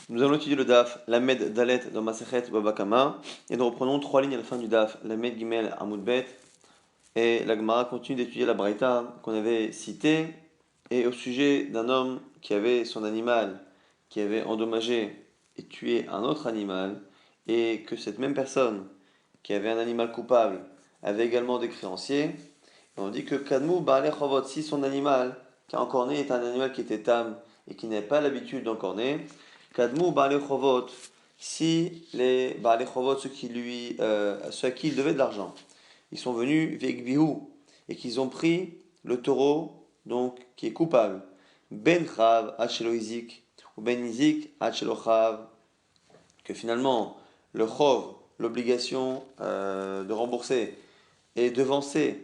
Nous allons étudier le DAF, Lamed Dalet dans Masechet Baba Kama, et nous reprenons 3 lignes à la fin du DAF, Lamed Gimel Amud Bet, et la Gemara continue d'étudier la Braïta qu'on avait citée, et au sujet d'un homme qui avait son animal, qui avait endommagé et tué un autre animal, et que cette même personne, qui avait un animal coupable, avait également des créanciers, et on dit que Kadmou Baalei Chovot, si son animal qui a encorné est un animal qui était tam et qui n'avait pas l'habitude d'encorner, Kadmou Baalei Chovot, si les Baalei Chovot, ceux à qui il devait de l'argent, ils sont venus Vegbihu et qu'ils ont pris le taureau, donc qui est coupable, Ben Chav Hachelo Izik ou Ben Izik Hachelo Chav, que finalement le Chov, l'obligation de rembourser, est devancé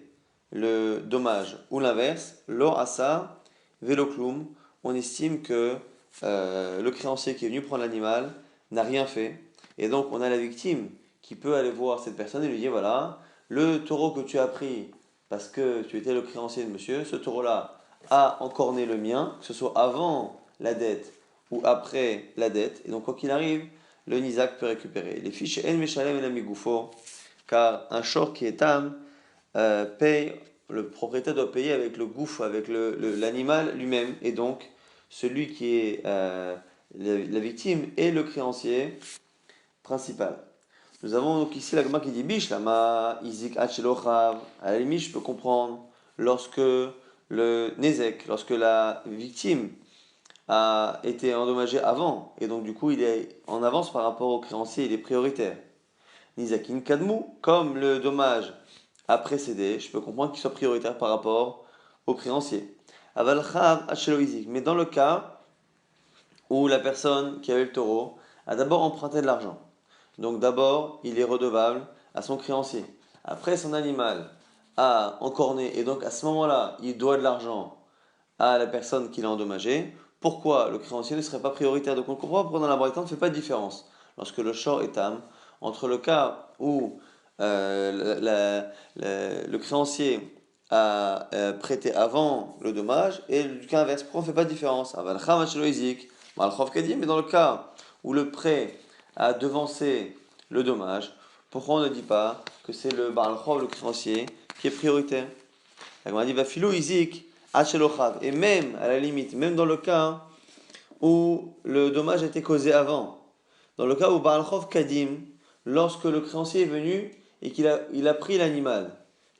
le dommage, ou l'inverse, lo asa velo klum, on estime que le créancier qui est venu prendre l'animal n'a rien fait, et donc on a la victime qui peut aller voir cette personne et lui dire voilà, le taureau que tu as pris parce que tu étais le créancier de monsieur, ce taureau-là a encorné le mien, que ce soit avant la dette ou après la dette, et donc quoi qu'il arrive, le Nizak peut récupérer. Les fiches en meshalem et la migoufo, car un short qui est tam paye, le propriétaire doit payer avec le gouffre, avec l'animal lui-même, et donc celui qui est la victime est le créancier principal. Nous avons donc ici la Gemara qui dit bish, lama izik achelochav. À la limite, je peux comprendre lorsque le nezek, lorsque la victime a été endommagée avant, et donc du coup il est en avance par rapport au créancier, il est prioritaire. Nizakin kadmou, comme le dommage a précédé, je peux comprendre qu'il soit prioritaire par rapport au créancier. Aval chav achelo izik. Mais dans le cas où la personne qui avait le taureau a d'abord emprunté de l'argent, donc d'abord il est redevable à son créancier. Après son animal a encorné et donc à ce moment-là il doit de l'argent à la personne qui l'a endommagé. Pourquoi le créancier ne serait pas prioritaire? Donc on comprend pourquoi dans la Braïta on ne fait pas de différence lorsque le shor est tam entre le cas où le créancier a prêté avant le dommage et le cas inverse. Pourquoi on ne fait pas de différence? Mais dans le cas où le prêt a devancé le dommage, pourquoi on ne dit pas que c'est le Baal Chov, le créancier, qui est prioritaire? On dit Vafilo Izik Hachelochav. Et même, à la limite, même dans le cas où le dommage a été causé avant, dans le cas où Baal Chov Kadim, lorsque le créancier est venu et qu'il a pris l'animal,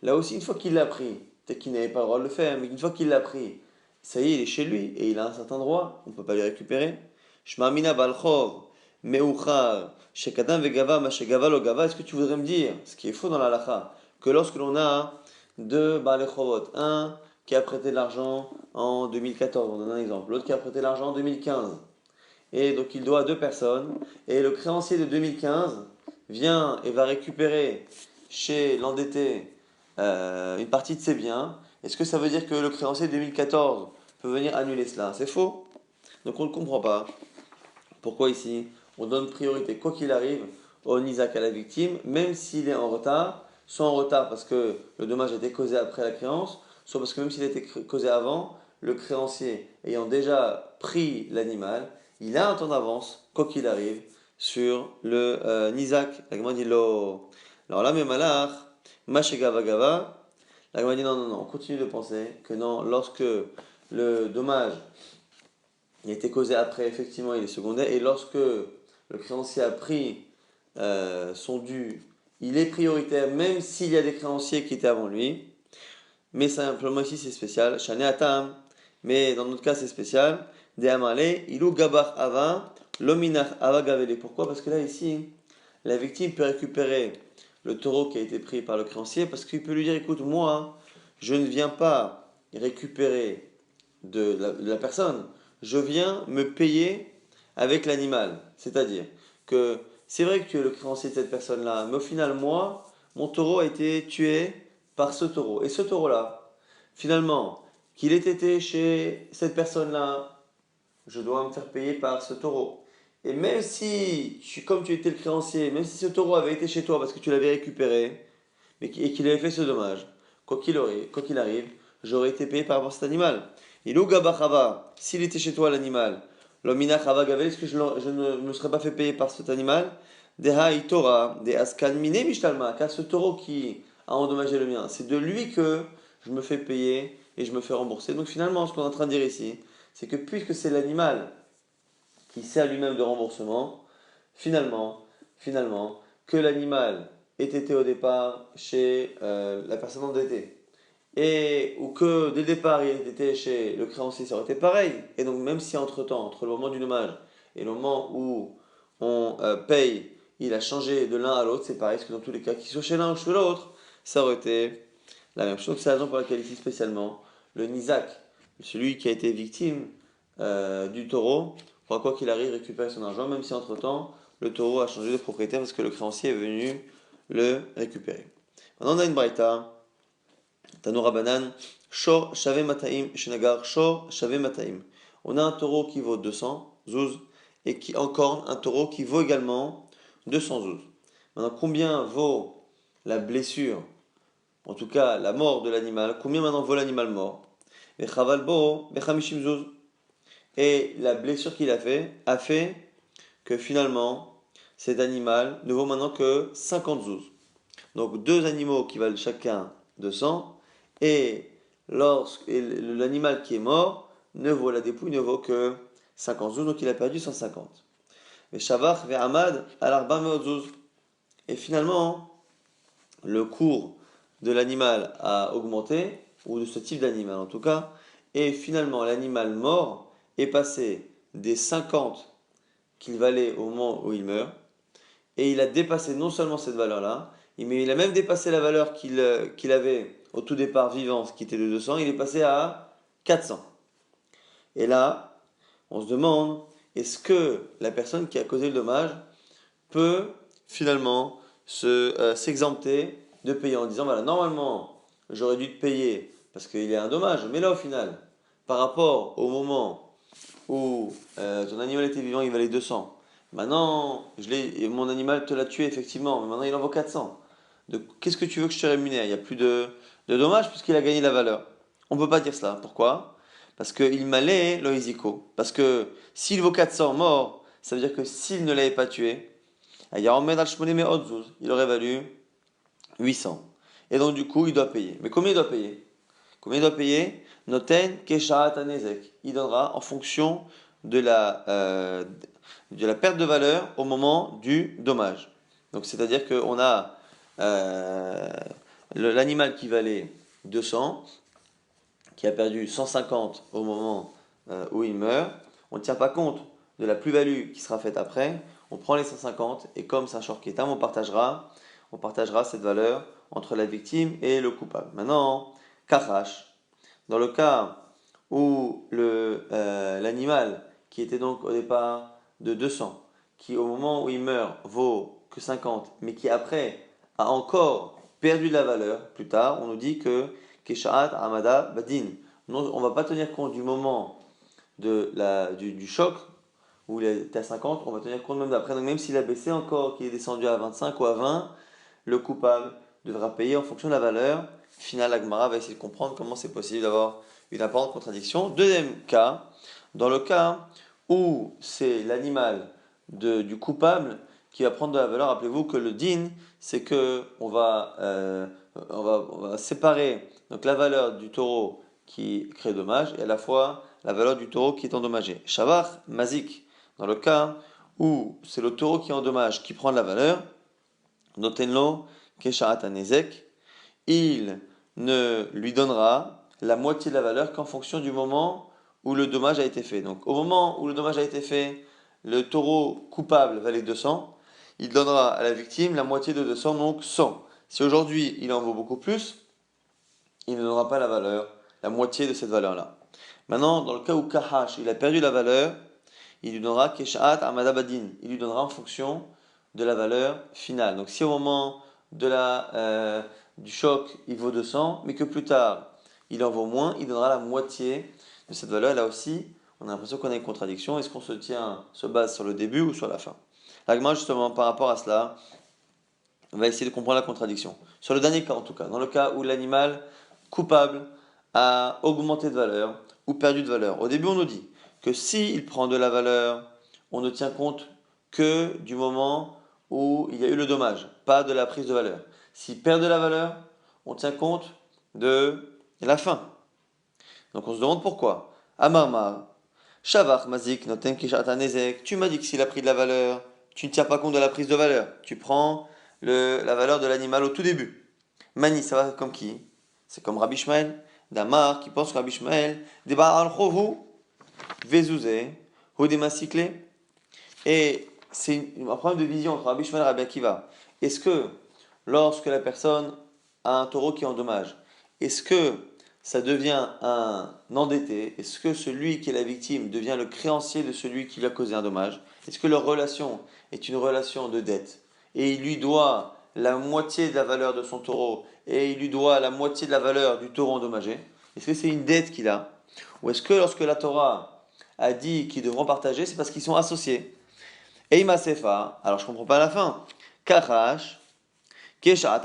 là aussi, une fois qu'il l'a pris, peut-être qu'il n'avait pas le droit de le faire, mais une fois qu'il l'a pris, ça y est, il est chez lui et il a un certain droit, on ne peut pas le récupérer. Shmamina Baal Chov, Meuchar, Shekadam Vegava, Mashegava Logava, est-ce que tu voudrais me dire, ce qui est faux dans la halakha, que lorsque l'on a deux Baalei Chovot, un qui a prêté de l'argent en 2014, on donne un exemple, l'autre qui a prêté de l'argent en 2015, et donc il doit à deux personnes, et le créancier de 2015 vient et va récupérer chez l'endetté une partie de ses biens. Est-ce que ça veut dire que le créancier de 2014 peut venir annuler cela? C'est faux. Donc on ne comprend pas pourquoi ici on donne priorité, quoi qu'il arrive, au Nizak à la victime, même s'il est en retard, soit en retard parce que le dommage a été causé après la créance, soit parce que même s'il a été causé avant, le créancier ayant déjà pris l'animal, il a un temps d'avance, quoi qu'il arrive, sur le Nizak. La Gemara dit lo. Alors là, mais malach, mashegava gava, la Gemara dit non, non, non, on continue de penser que non, lorsque le dommage il a été causé après, effectivement, il est secondaire, et lorsque le créancier a pris son dû, il est prioritaire, même s'il y a des créanciers qui étaient avant lui. Mais simplement ici c'est spécial. Shane Atam, mais dans notre cas c'est spécial. De Amale, Ilou Gabar Ava, Lominach Ava Gavele. Pourquoi? Parce que là ici, la victime peut récupérer le taureau qui a été pris par le créancier parce qu'il peut lui dire écoute, moi, je ne viens pas récupérer de la personne, je viens me payer avec l'animal. C'est-à-dire que c'est vrai que tu es le créancier de cette personne-là, mais au final, moi, mon taureau a été tué par ce taureau. Et ce taureau-là, finalement, qu'il ait été chez cette personne-là, je dois me faire payer par ce taureau. Et même si, comme tu étais le créancier, même si ce taureau avait été chez toi parce que tu l'avais récupéré, et qu'il avait fait ce dommage, quoi qu'il arrive, j'aurais été payé par rapport à cet animal. Et l'Ugabachava, s'il était chez toi l'animal, L'omina chava gavel, est-ce que je ne me serais pas fait payer par cet animal? Deha itora, de askan mine mishtalma, car ce taureau qui a endommagé le mien, c'est de lui que je me fais payer et je me fais rembourser. Donc finalement, ce qu'on est en train de dire ici, c'est que puisque c'est l'animal qui sert lui-même de remboursement, finalement, que l'animal ait été au départ chez la personne endettée, et ou que dès le départ il était chez le créancier, ça aurait été pareil. Et donc même si entre-temps, entre le moment du dommage et le moment où on paye, il a changé de l'un à l'autre, c'est pareil, parce que dans tous les cas, qu'il soit chez l'un ou chez l'autre, ça aurait été la même chose. C'est la raison pour laquelle ici spécialement, le Nizak, celui qui a été victime du taureau, pourra quoi qu'il arrive récupérer son argent, même si entre-temps, le taureau a changé de propriétaire parce que le créancier est venu le récupérer. Maintenant on a une braïta. Tanoura Banan, Shor Shave Mataim, Shenagar, Shor Shave Mataim. On a un taureau qui vaut 200 zouz et qui encorne un taureau qui vaut également 200 zouz. Maintenant, combien vaut la blessure, en tout cas la mort de l'animal? Combien maintenant vaut l'animal mort? Vechavalbo, Bechamishim zouz. Et la blessure qu'il a fait que finalement cet animal ne vaut maintenant que 50 zouz. Donc deux animaux qui valent chacun 200 et l'animal qui est mort la dépouille ne vaut que 50 zouz, donc il a perdu 150. Mais Shavach ve Ahmad al arba zouz. Et finalement, le cours de l'animal a augmenté, ou de ce type d'animal en tout cas, et finalement l'animal mort est passé des 50 qu'il valait au moment où il meurt, et il a dépassé non seulement cette valeur-là, mais il a même dépassé la valeur qu'il avait au tout départ vivant, ce qui était de 200, il est passé à 400. Et là, on se demande, est-ce que la personne qui a causé le dommage peut finalement s'exempter de payer en disant, voilà, normalement, j'aurais dû te payer parce qu'il y a un dommage, mais là, au final, par rapport au moment où ton animal était vivant, il valait 200. Maintenant, mon animal te l'a tué effectivement, mais maintenant il en vaut 400. Qu'est-ce que tu veux que je te rémunère? Il n'y a plus de dommages puisqu'il a gagné la valeur. On ne peut pas dire cela. Pourquoi? Parce qu'il malait loïsico. Parce que s'il vaut 400 morts, ça veut dire que s'il ne l'avait pas tué, il aurait valu 800. Et donc du coup, il doit payer. Mais combien il doit payer? Combien il doit payer? Noten keshaat anezek. Il donnera en fonction de la perte de valeur au moment du dommage. Donc c'est-à-dire qu'on a l'animal qui valait 200, qui a perdu 150 au moment où il meurt. On ne tient pas compte de la plus-value qui sera faite après. On prend les 150 et comme c'est un short ketam, on partagera cette valeur entre la victime et le coupable. Maintenant, kachash, dans le cas où l'animal qui était donc au départ de 200, qui au moment où il meurt vaut que 50, mais qui après a encore perdu de la valeur plus tard, on nous dit que Keshaat Amada Badin. On ne va pas tenir compte du moment du choc où il était à 50, on va tenir compte même d'après. Donc même s'il a baissé encore, qu'il est descendu à 25 ou à 20, le coupable devra payer en fonction de la valeur. Final, Agmara va essayer de comprendre comment c'est possible d'avoir une apparente contradiction. Deuxième cas, dans le cas où c'est l'animal du coupable qui va prendre de la valeur, rappelez-vous que le din, c'est que on va séparer donc la valeur du taureau qui crée dommage et à la fois la valeur du taureau qui est endommagé. Shavach, mazik, dans le cas où c'est le taureau qui est endommage qui prend de la valeur, notenlo keshaat anezek, il ne lui donnera la moitié de la valeur qu'en fonction du moment où le dommage a été fait. Donc au moment où le dommage a été fait, le taureau coupable valait 200, il donnera à la victime la moitié de 200, donc 100. Si aujourd'hui il en vaut beaucoup plus, il ne donnera pas la moitié de cette valeur-là. Maintenant, dans le cas où Kahash, il a perdu la valeur, il lui donnera Keshaat Amadabadin. Il lui donnera en fonction de la valeur finale. Donc si au moment du choc, il vaut 200, mais que plus tard, il en vaut moins, il donnera la moitié de cette valeur. Là aussi, on a l'impression qu'on a une contradiction. Est-ce qu'on se base sur le début ou sur la fin? L'agma, justement, par rapport à cela, va essayer de comprendre la contradiction. Sur le dernier cas, en tout cas, dans le cas où l'animal coupable a augmenté de valeur ou perdu de valeur. Au début, on nous dit que s'il prend de la valeur, on ne tient compte que du moment où il y a eu le dommage, pas de la prise de valeur. S'il perd de la valeur, on tient compte de la fin. Donc on se demande pourquoi. Amarmar, Shavach Mazik Noten Kishata Nezek, tu m'as dit que s'il a pris de la valeur, tu ne tiens pas compte de la prise de valeur. Tu prends la valeur de l'animal au tout début. Mani, ça va comme qui? C'est comme Rabbi Ishmael, Damar qui pense que Rabbi Ishmael, Deba al-Chovu, Vezouze, Hodema Sikle. Et c'est un problème de vision entre Rabbi Ishmael et Rabbi Akiva. Est-ce que lorsque la personne a un taureau qui endommage, est-ce que ça devient un endetté? Est-ce que celui qui est la victime devient le créancier de celui qui lui a causé un dommage? Est-ce que leur relation est une relation de dette? Et il lui doit la moitié de la valeur de son taureau et il lui doit la moitié de la valeur du taureau endommagé? Est-ce que c'est une dette qu'il a? Ou est-ce que lorsque la Torah a dit qu'ils devront partager, c'est parce qu'ils sont associés? Eima Sefa, alors je comprends pas la fin. Karash, Kesha,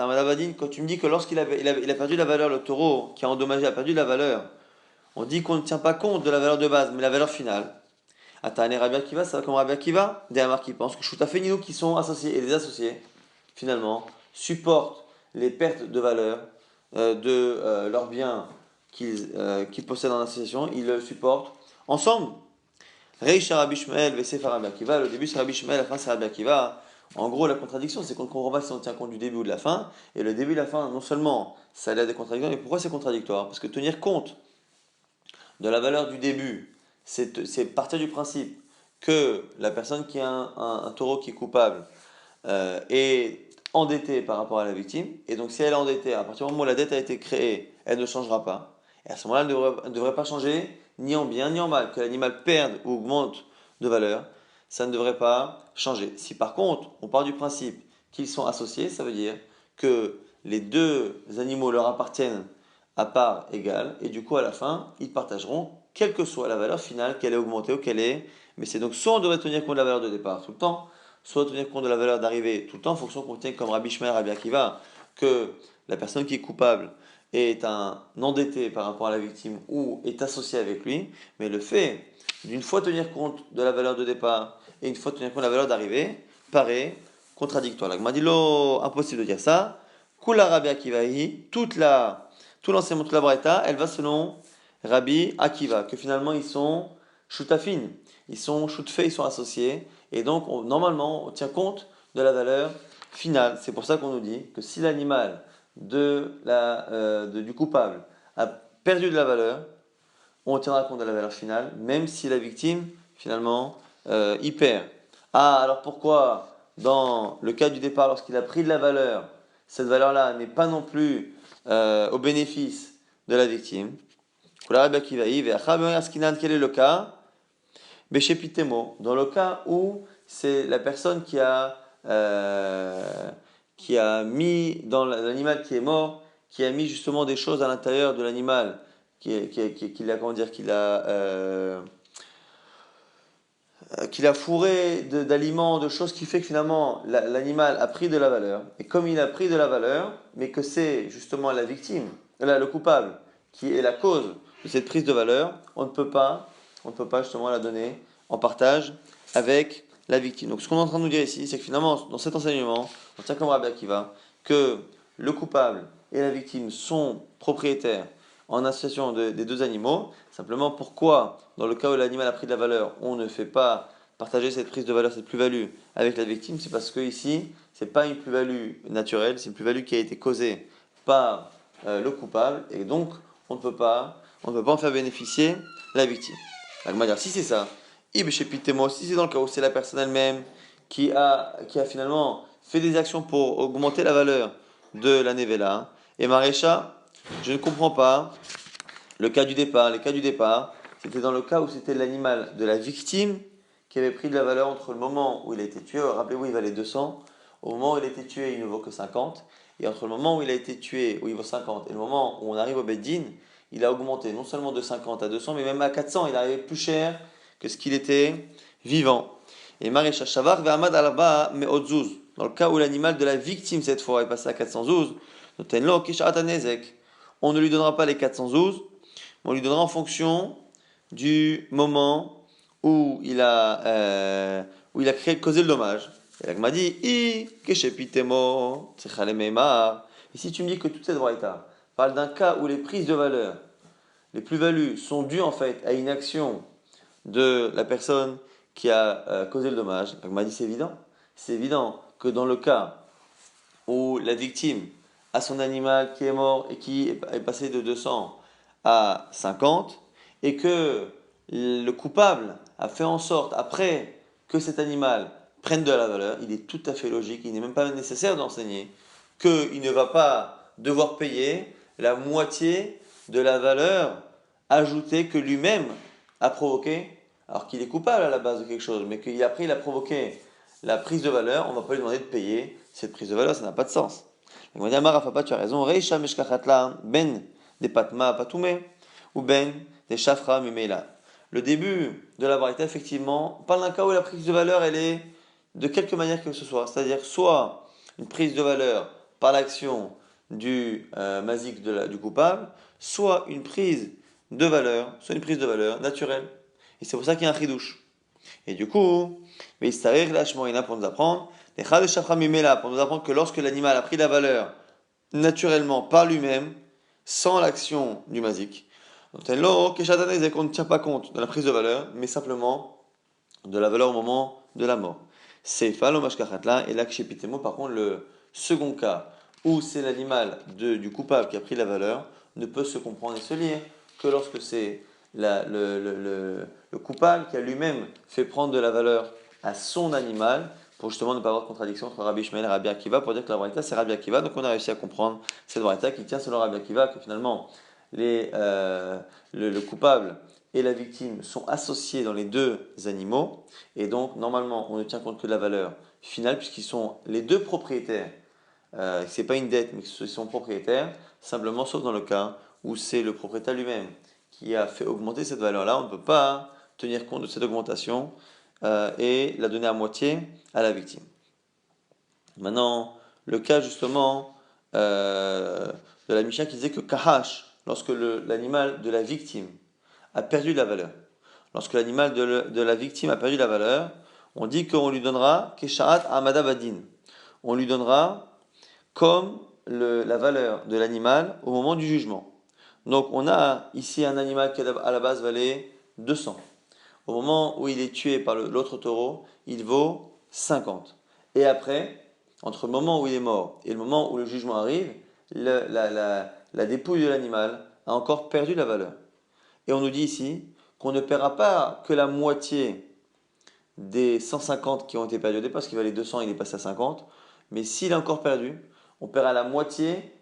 quand tu me dis que lorsqu'il il a perdu la valeur, le taureau qui a endommagé a perdu la valeur, on dit qu'on ne tient pas compte de la valeur de base, mais la valeur finale. Atane Rabbi Akiva, ça va comme Rabbi Akiva, des Amar qui pensent que Shutafenino qui sont associés, et les associés, finalement, supportent les pertes de valeur de leurs biens qu'ils possèdent en association, ils le supportent ensemble. Reisha Rabbi Shmuel, Vesefa Rabbi Akiva, le début c'est Rabbi Shmuel, la fin c'est Rabbi Akiva. En gros, la contradiction, c'est qu'on ne comprend pas si on tient compte du début ou de la fin. Et le début et la fin, non seulement ça a l'air des contradictions, mais pourquoi c'est contradictoire? Parce que tenir compte de la valeur du début, c'est partir du principe que la personne qui a un taureau qui est coupable est endettée par rapport à la victime. Et donc, si elle est endettée, à partir du moment où la dette a été créée, elle ne changera pas. Et à ce moment-là, elle ne devrait pas changer ni en bien ni en mal. Que l'animal perde ou augmente de valeur, ça ne devrait pas changer. Si par contre, on part du principe qu'ils sont associés, ça veut dire que les deux animaux leur appartiennent à part égale, et du coup, à la fin, ils partageront, quelle que soit la valeur finale, qu'elle ait augmenté ou qu'elle ait. Mais c'est donc soit on devrait tenir compte de la valeur de départ tout le temps, soit tenir compte de la valeur d'arrivée tout le temps, en fonction qu'on tienne comme Rabbi Shmuel, Rabbi Akiva, que la personne qui est coupable est un endetté par rapport à la victime ou est associé avec lui, mais le fait d'une fois tenir compte de la valeur de départ et une fois tenir compte de la valeur d'arrivée paraît contradictoire. La dit impossible de dire ça. Kula Rabbi Akivahi, tout l'enseignement de la Braïta, elle va selon Rabbi Akiva, que finalement ils sont shutafin, ils sont shutfei, ils sont associés, et donc normalement on tient compte de la valeur finale. C'est pour ça qu'on nous dit que si l'animal du coupable a perdu de la valeur, on tiendra compte de la valeur finale, même si la victime finalement y perd. Ah, alors pourquoi dans le cas du départ, lorsqu'il a pris de la valeur, cette valeur-là n'est pas non plus au bénéfice de la victime? Quel est le cas? Dans le cas où c'est la personne qui a mis dans l'animal qui est mort, qui a mis justement des choses à l'intérieur de l'animal, qu'il a fourré d'aliments, de choses qui fait que finalement l'animal a pris de la valeur. Et comme il a pris de la valeur, mais que c'est justement la victime, le coupable, qui est la cause de cette prise de valeur, on ne peut pas justement la donner en partage avec la victime. Donc ce qu'on est en train de nous dire ici, c'est que finalement, dans cet enseignement, on tient comme Rabbi Akiva, que le coupable et la victime sont propriétaires en association des deux animaux. Simplement, pourquoi, dans le cas où l'animal a pris de la valeur, on ne fait pas partager cette prise de valeur, cette plus-value avec la victime? C'est parce que ici, c'est pas une plus-value naturelle, c'est une plus-value qui a été causée par le coupable, et donc on ne peut pas en faire bénéficier la victime. Donc, dire, si c'est ça, si c'est dans le cas où c'est la personne elle-même qui a finalement fait des actions pour augmenter la valeur de la nevela, et Marécha, je ne comprends pas le cas du départ. Les cas du départ, c'était dans le cas où c'était l'animal de la victime qui avait pris de la valeur entre le moment où il a été tué, rappelez-vous, il valait 200, au moment où il a été tué, il ne vaut que 50, et entre le moment où il a été tué, où il vaut 50, et le moment où on arrive au Beddin, il a augmenté non seulement de 50 à 200, mais même à 400, il arrivait plus cher que ce qu'il était vivant. Et Marécha Shavar ve'amad alba me'odzuz, dans le cas où l'animal de la victime cette fois est passé à 400 zouz, on ne lui donnera pas les 412, mais on lui donnera en fonction du moment où il a causé le dommage. Et là, m'a dit, keshepitemo, tsechalememar. Et si tu me dis que toute cette braïta parle d'un cas où les prises de valeur, les plus-values sont dues en fait à une action de la personne qui a causé le dommage, il m'a dit c'est évident. C'est évident que dans le cas où la victime a son animal qui est mort et qui est passé de 200 à 50, et que le coupable a fait en sorte, après que cet animal prenne de la valeur, il est tout à fait logique, il n'est même pas nécessaire d'enseigner, qu'il ne va pas devoir payer la moitié de la valeur ajoutée que lui-même a provoquée, alors qu'il est coupable à la base de quelque chose, mais qu'après il a provoqué la prise de valeur, on ne va pas lui demander de payer cette prise de valeur, ça n'a pas de sens. On va dire, Marafapa, tu as raison, Reisha Meshkachatla, Ben des Patma Patoume, ou Ben des Shafra Mimela. Le début de la Braïta, effectivement, parle d'un cas où la prise de valeur, elle est de quelque manière que ce soit. C'est-à-dire, soit une prise de valeur par l'action du mazik du coupable, soit une prise de valeur, naturelle. Et c'est pour ça qu'il y a un chidouche. Et du coup, mais pour nous apprendre, pour nous apprendre que lorsque l'animal a pris la valeur naturellement par lui-même, sans l'action du mazik, qu'on ne tient pas compte de la prise de valeur, mais simplement de la valeur au moment de la mort. C'est et là, par contre, le second cas, où c'est l'animal du coupable qui a pris la valeur, ne peut se comprendre et se lire que lorsque c'est le coupable qui a lui-même fait prendre de la valeur à son animal, pour justement ne pas avoir de contradiction entre Rabbi Ishmael et Rabbi Akiva, pour dire que la Braïta c'est Rabbi Akiva. Donc on a réussi à comprendre cette Braïta qui tient selon Rabbi Akiva, que finalement le coupable et la victime sont associés dans les deux animaux, et donc normalement on ne tient compte que de la valeur finale, puisqu'ils sont les deux propriétaires. C'est pas une dette, mais qu'ils sont propriétaires, simplement sauf dans le cas où c'est le propriétaire lui-même qui a fait augmenter cette valeur-là. On ne peut pas tenir compte de cette augmentation et la donner à moitié à la victime. Maintenant, le cas justement de la Mishnah qui disait que Kahash, lorsque l'animal de la victime a perdu de la valeur, lorsque l'animal de la victime a perdu de la valeur, on dit qu'on lui donnera Keshaat Amada Badin. On lui donnera comme la valeur de l'animal au moment du jugement. Donc on a ici un animal qui à la base valait 200. Au moment où il est tué par l'autre taureau, il vaut 50. Et après, entre le moment où il est mort et le moment où le jugement arrive, la dépouille de l'animal a encore perdu la valeur. Et on nous dit ici qu'on ne paiera pas que la moitié des 150 qui ont été perdus au départ, parce qu'il valait 200, il est passé à 50. Mais s'il est encore perdu, on paiera la moitié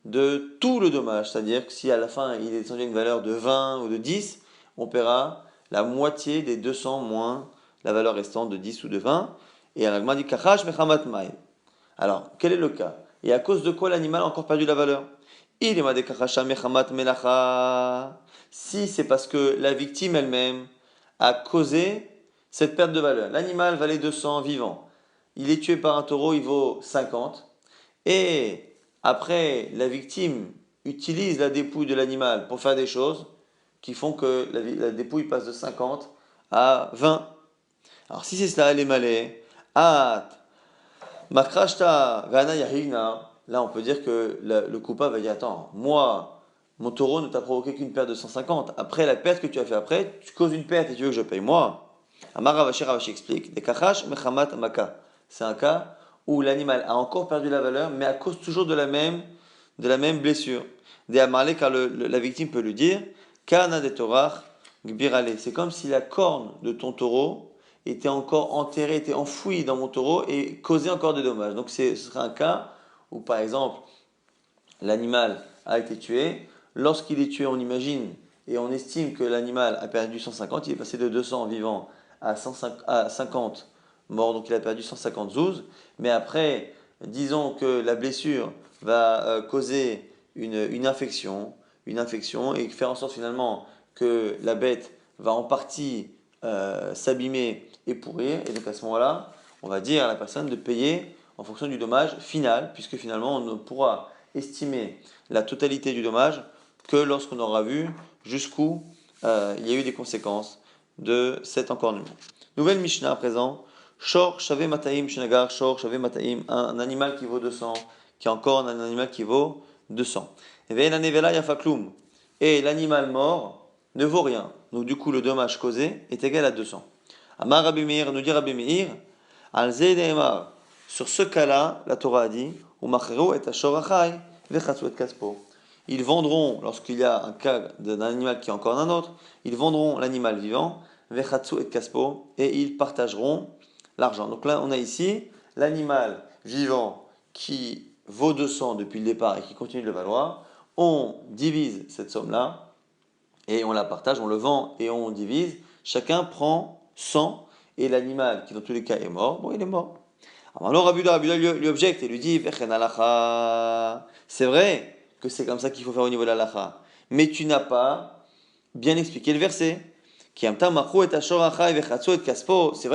de tout le dommage. C'est-à-dire que si à la fin il est descendu à une valeur de 20 ou de 10, on paiera la moitié des 200 moins la valeur restante de 10 ou de 20. Et Ragma dit Kachash mechamat mai. Alors, quel est le cas? Et à cause de quoi l'animal a encore perdu la valeur? Il est madé kachasha mechamat melacha. Si c'est parce que la victime elle-même a causé cette perte de valeur. L'animal valait 200 vivant. Il est tué par un taureau, il vaut 50. Et après, la victime utilise la dépouille de l'animal pour faire des choses qui font que la dépouille passe de 50 à 20. Alors si c'est cela, elle est malée. Ah, Makrashta Gana Yahigna, là on peut dire que le coupable va dire attends, moi, mon taureau ne t'a provoqué qu'une perte de 150. Après la perte que tu as fait après, tu causes une perte et tu veux que je paye moi. Amar Ravashi explique des kachash mechamat maka. C'est un cas où l'animal a encore perdu la valeur, mais à cause toujours de la même blessure. Des amarle, car la victime peut lui dire Kana de torach gbirale. C'est comme si la corne de ton taureau était encore enterré, était enfoui dans mon taureau et causait encore des dommages. Donc ce serait un cas où, par exemple, l'animal a été tué. Lorsqu'il est tué, on imagine et on estime que l'animal a perdu 150. Il est passé de 200 vivants à 50 morts, donc il a perdu 150 zouz. Mais après, disons que la blessure va causer une infection et faire en sorte finalement que la bête va en partie s'abîmer et pourrir. Et donc à ce moment-là, on va dire à la personne de payer en fonction du dommage final, puisque finalement on ne pourra estimer la totalité du dommage que lorsqu'on aura vu jusqu'où il y a eu des conséquences de cet encornement. Nouvelle Mishnah à présent. Shor Shave Mataim Shinagar, Shor Shave Mataim, un animal qui vaut 200, qui encorne un animal qui vaut 200. Ve'ena Nevela Yafaklum. Et l'animal mort ne vaut rien. Donc du coup, le dommage causé est égal à 200. Amar Rabbi Meir, nous dit Rabbi Meir, Al Zeidemar. Sur ce cas-là, la Torah a dit, Umacheru et Ashorachai, Vechatsu et Kaspo. Ils vendront, lorsqu'il y a un cas d'un animal qui est encore un autre, ils vendront l'animal vivant, Vechatsu et Kaspo, et ils partageront l'argent. Donc là, on a ici l'animal vivant qui vaut 200 depuis le départ et qui continue de le valoir. On divise cette somme-là et on la partage, on le vend et on divise. Chacun prend 100 et l'animal qui dans tous les cas est mort, bon il est mort. Alors Rabbi lui objecte et lui dit c'est vrai que c'est comme ça qu'il faut faire au niveau de l'halakha, mais tu n'as pas bien expliqué le verset. C'est vrai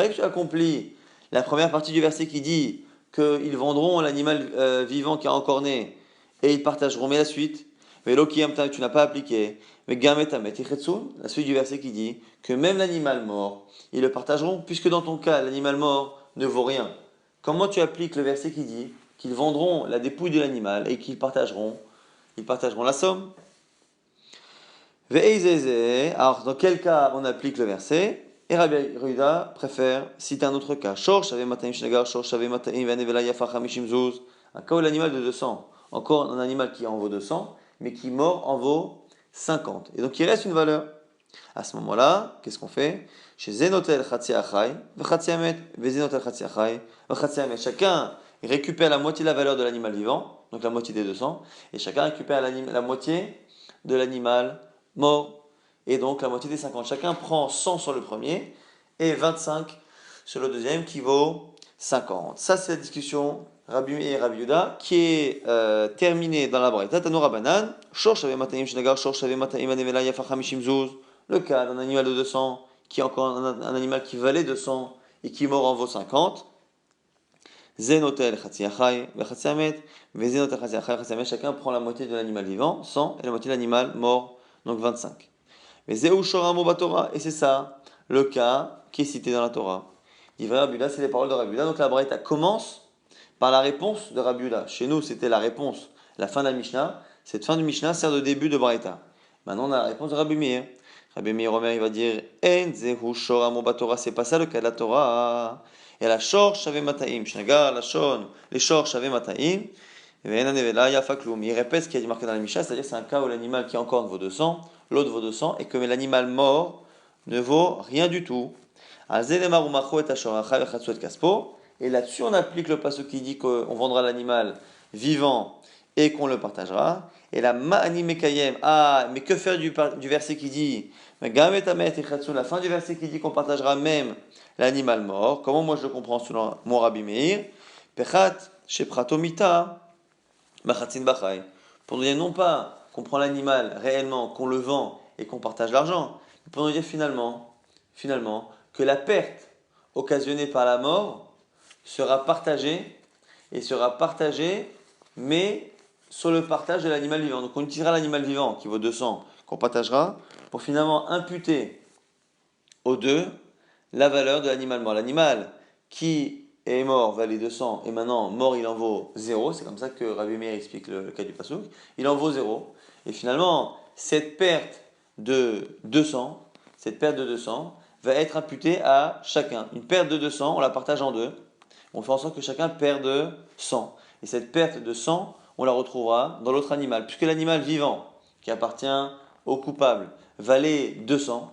que tu accomplis la première partie du verset qui dit qu'ils vendront l'animal vivant qui a encorné et ils partageront, mais la suite, mais tu n'as pas appliqué. Mais la suite du verset qui dit que même l'animal mort, ils le partageront, puisque dans ton cas, l'animal mort ne vaut rien. Comment tu appliques le verset qui dit qu'ils vendront la dépouille de l'animal et qu'ils partageront la somme? Alors, dans quel cas on applique le verset? Et Rabbi Yehuda préfère citer un autre cas. Un cas où l'animal de 200, encore un animal qui en vaut 200, mais qui mort en vaut 50. Et donc il reste une valeur. À ce moment-là, qu'est-ce qu'on fait? Chez Zenotel Chatsi Achai, Vechatziamet, Vezenotel Chatsi Achai, Vechatziamet. Chacun récupère la moitié de la valeur de l'animal vivant, donc la moitié des 200, et chacun récupère la moitié de l'animal mort, et donc la moitié des 50. Chacun prend 100 sur le premier, et 25 sur le deuxième, qui vaut 50. Ça, c'est la discussion Rabbi Meir et Rabbi Yehuda, qui est terminée dans la Braïta. Tanura Banan, Shor Shaveh Mataim Shnagar, Shor Shaveh Mataim Anevela Yafa Hamishim Zuz. Le cas d'un animal de 200, qui est encore un animal qui valait 200 et qui mort en vaut 50. Zenotel Chatsi Achai, Vechatziamet, Vezenotel Chatsi Achai, Vechatziamet. Chacun prend la moitié de l'animal vivant, 100, et la moitié de l'animal mort, donc 25. Mais Zeu Shoramo Batora, et c'est ça, le cas qui est cité dans la Torah. Dit Rabbi Yehuda, c'est les paroles de Rabbi Yehuda. Donc la Braïta commence par la réponse de Rabbi Yehuda. Chez nous, c'était la réponse, la fin de la Mishnah. Cette fin de Mishnah sert de début de Braïta. Maintenant, on a la réponse de Rabbi Meir. Rabbi Meir Omer, il va dire En zehu shor amo batora, c'est pas ça le cas de la Torah. Et la shor shave mataim, shnagar, la shon, les shor shave mataim, il répète ce qui a dit marqué dans la Mishnah, c'est-à-dire c'est un cas où l'animal qui encore vaut 200, l'autre vaut 200, et que l'animal mort ne vaut rien du tout. Et là-dessus, on applique le passage qui dit qu'on vendra l'animal vivant et qu'on le partagera. Et la ma'ani mekayem, mais que faire du verset qui dit, la fin du verset qui dit qu'on partagera même l'animal mort? Comment moi je le comprends selon mon Rabbi Meir? Pechat shepratomita machatzin bachai. Pour nous dire non pas qu'on prend l'animal réellement, qu'on le vend et qu'on partage l'argent, mais pour nous dire finalement, que la perte occasionnée par la mort sera partagée, mais sur le partage de l'animal vivant. Donc on utilisera l'animal vivant qui vaut 200, qu'on partagera, pour finalement imputer aux deux la valeur de l'animal mort. L'animal qui est mort valait 200 et maintenant mort il en vaut 0, c'est comme ça que Rabbi Meir explique le cas du Passouk, il en vaut 0. Et finalement, cette perte de 200 va être imputée à chacun. Une perte de 200, on la partage en deux. On fait en sorte que chacun perde 100. Et cette perte de 100, on la retrouvera dans l'autre animal. Puisque l'animal vivant, qui appartient au coupable, valait 200,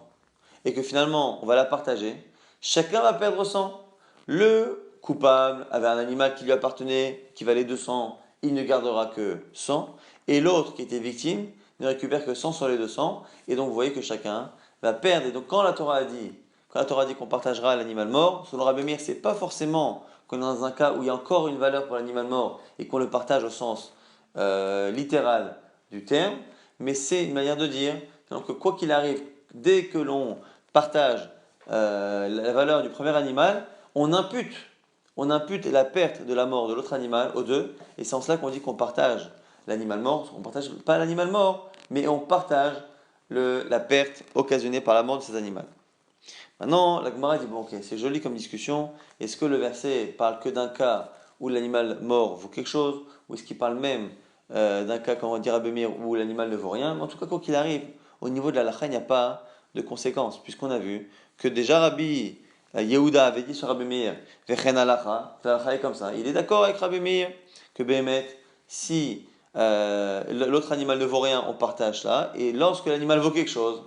et que finalement on va la partager, chacun va perdre 100. Le coupable avait un animal qui lui appartenait, qui valait 200, il ne gardera que 100. Et l'autre qui était victime ne récupère que 100 sur les 200. Et donc vous voyez que chacun va perdre. Et donc quand la Torah dit qu'on partagera l'animal mort, selon Rabbi Meir, c'est pas forcément qu'on est dans un cas où il y a encore une valeur pour l'animal mort et qu'on le partage au sens littéral du terme, mais c'est une manière de dire que quoi qu'il arrive, dès que l'on partage la valeur du premier animal, on impute la perte de la mort de l'autre animal aux deux, et c'est en cela qu'on dit qu'on partage l'animal mort. On ne partage pas l'animal mort, mais on partage la perte occasionnée par la mort de cet animal. Maintenant, la Gemara dit, bon ok, c'est joli comme discussion. Est-ce que le verset parle que d'un cas où l'animal mort vaut quelque chose, ou est-ce qu'il parle même d'un cas, comme on va dire à Bémir, où l'animal ne vaut rien? Mais en tout cas, quoi qu'il arrive, au niveau de la lacha, il n'y a pas de conséquences, puisqu'on a vu que déjà Rabbi Yehuda avait dit sur Rabbi Meir, Vechen halacha, la halacha est comme ça. Il est d'accord avec Rabbi Meir que Béhémet, si l'autre animal ne vaut rien, on partage ça, et lorsque l'animal vaut quelque chose,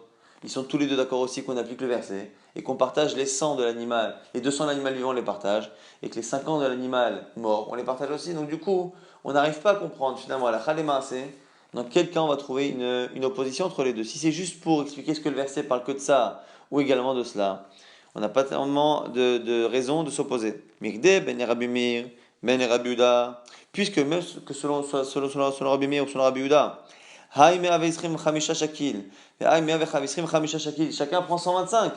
ils sont tous les deux d'accord aussi qu'on applique le verset, et qu'on partage les 100 de l'animal, les 200 de l'animal vivant, on les partage, et que les 50 de l'animal mort, on les partage aussi. Donc du coup, on n'arrive pas à comprendre finalement à la Khalémaase dans quel cas on va trouver une opposition entre les deux. Si c'est juste pour expliquer ce que le verset parle que de ça, ou également de cela, on n'a pas tellement de raison de s'opposer. Mikde, ben Rabbi Meir, ben Rabbi Yehuda, puisque même que selon Rabbi Meir ou selon Rabbi Yehuda, Haïm Aveisrim Chamisha Shakil, Haïm Aveisrim Chamisha Shakil, chacun prend 125.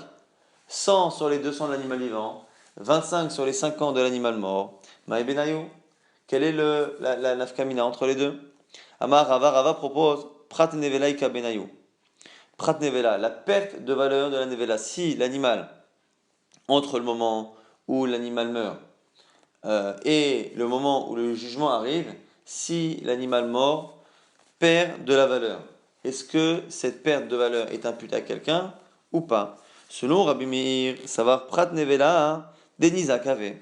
100 sur les 200 de l'animal vivant, 25 sur les 50 de l'animal mort. Maï Benayu, quelle est la nafkamina entre les deux? Amar Rava propose Prat Nevela Ika Benayu. Prat Nevela, la perte de valeur de la Nevela. Si l'animal, entre le moment où l'animal meurt et le moment où le jugement arrive, si l'animal mort perd de la valeur, est-ce que cette perte de valeur est imputée à quelqu'un ou pas? Selon Rabbi Meir, savoir Prat Nevela, Denisa Kave.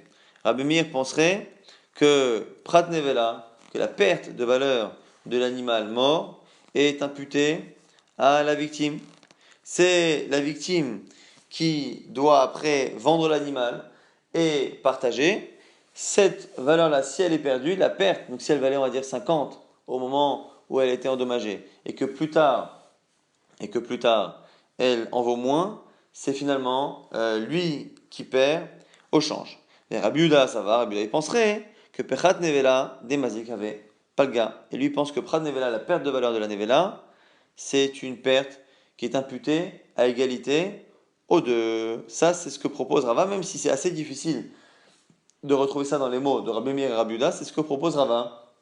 Rabbi Meir penserait que Prat Nevela, que la perte de valeur de l'animal mort est imputée à la victime. C'est la victime qui doit après vendre l'animal et partager. Cette valeur-là, si elle est perdue, la perte, donc si elle valait on va dire 50 au moment où elle était endommagée, et que plus tard, elle en vaut moins, c'est finalement lui qui perd au change. Et Rabbi Yehuda, ça va, Rabbi Yehuda, il penserait que Pechat Nevela, Demazik avait pas le gars. Et lui pense que Prat Nevela, la perte de valeur de la Nevela, c'est une perte qui est imputée à égalité aux deux. Ça, c'est ce que propose Rava, même si c'est assez difficile de retrouver ça dans les mots de Rabbi Meir et Rabbi Yehuda, c'est ce que propose Rava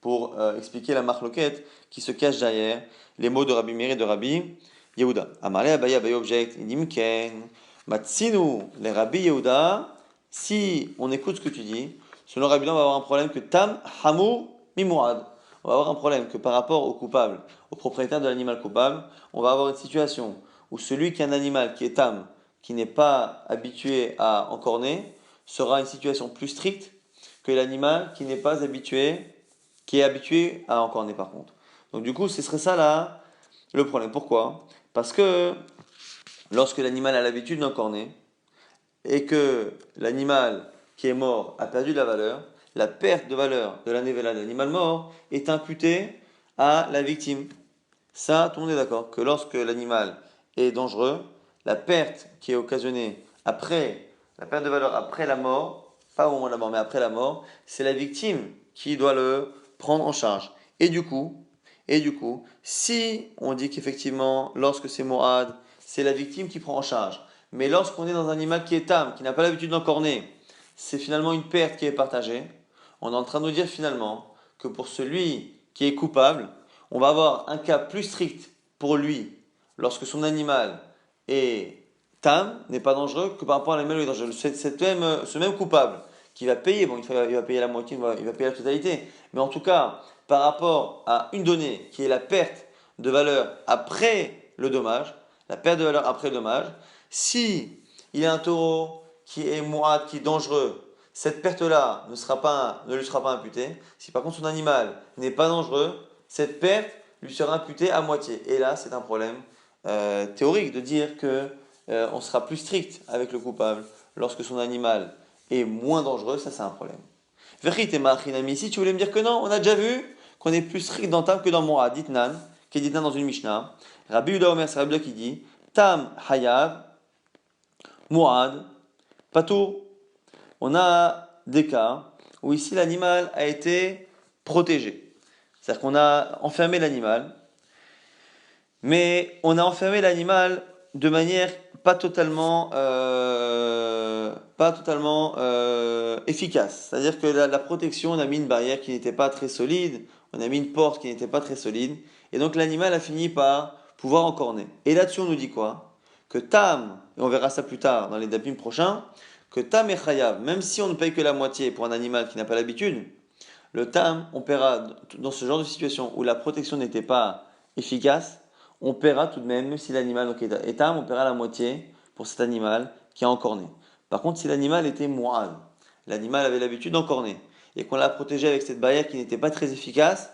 pour expliquer la marloquette qui se cache derrière les mots de Rabbi Meir et de Rabbi Yehuda. Amaré Abaye Abaye object, Inimken, Matsinu, les Rabbi Yehuda, si on écoute ce que tu dis, selon Rabbi Yehuda, on va avoir un problème que Tam Hamou Mimouad. On va avoir un problème que par rapport au coupable, au propriétaire de l'animal coupable, on va avoir une situation où celui qui a un animal qui est Tam, qui n'est pas habitué à encorner, sera une situation plus stricte que l'animal qui n'est pas habitué, qui est habitué à encorner par contre. Donc du coup, ce serait ça là le problème. Pourquoi? Parce que lorsque l'animal a l'habitude d'encorner et que l'animal qui est mort a perdu de la valeur, la perte de valeur de la nevela de l'animal mort est imputée à la victime. Ça, tout le monde est d'accord que lorsque l'animal est dangereux, la perte qui est occasionnée après, la perte de valeur après la mort, pas au moment de la mort, mais après la mort, c'est la victime qui doit le prendre en charge. Et du coup, si on dit qu'effectivement, lorsque c'est Mourad, c'est la victime qui prend en charge, mais lorsqu'on est dans un animal qui est tam, qui n'a pas l'habitude d'encorner, c'est finalement une perte qui est partagée, on est en train de nous dire finalement que pour celui qui est coupable, on va avoir un cas plus strict pour lui lorsque son animal est tam, n'est pas dangereux, que par rapport à l'animal qui est dangereux. Ce même coupable qui va payer, bon, il va payer la moitié, il va payer la totalité, mais en tout cas, par rapport à une donnée qui est la perte de valeur après le dommage, la perte de valeur après le dommage, si il y a un taureau qui est mourad, qui est dangereux, cette perte-là ne lui sera pas imputée. Si par contre son animal n'est pas dangereux, cette perte lui sera imputée à moitié. Et là, c'est un problème théorique de dire que on sera plus strict avec le coupable lorsque son animal est moins dangereux. Ça, c'est un problème. Vérité, Machinami, si tu voulais me dire que non, on a déjà vu qu'on est plus strict dans Tam que dans Mourad, dit Nan, qui est dit Nan dans une Mishnah. Rabbi Yehuda Omer, c'est Rabbi Yehuda qui dit Tam Hayav, Mourad, Patour. On a des cas où ici l'animal a été protégé. C'est-à-dire qu'on a enfermé l'animal, mais on a enfermé l'animal de manière pas totalement efficace. C'est-à-dire que la protection, on a mis une barrière qui n'était pas très solide, on a mis une porte qui n'était pas très solide, et donc l'animal a fini par pouvoir encorner. Et là-dessus, on nous dit quoi? que Tam, et on verra ça plus tard dans les dapim prochains, que Tam et Chayav, même si on ne paye que la moitié pour un animal qui n'a pas l'habitude, le Tam, on paiera dans ce genre de situation où la protection n'était pas efficace, on paiera tout de même si l'animal donc, est Tam, on paiera la moitié pour cet animal qui a encorné. Par contre, si l'animal était Mu'ad, l'animal avait l'habitude d'encorner, et qu'on l'a protégé avec cette barrière qui n'était pas très efficace,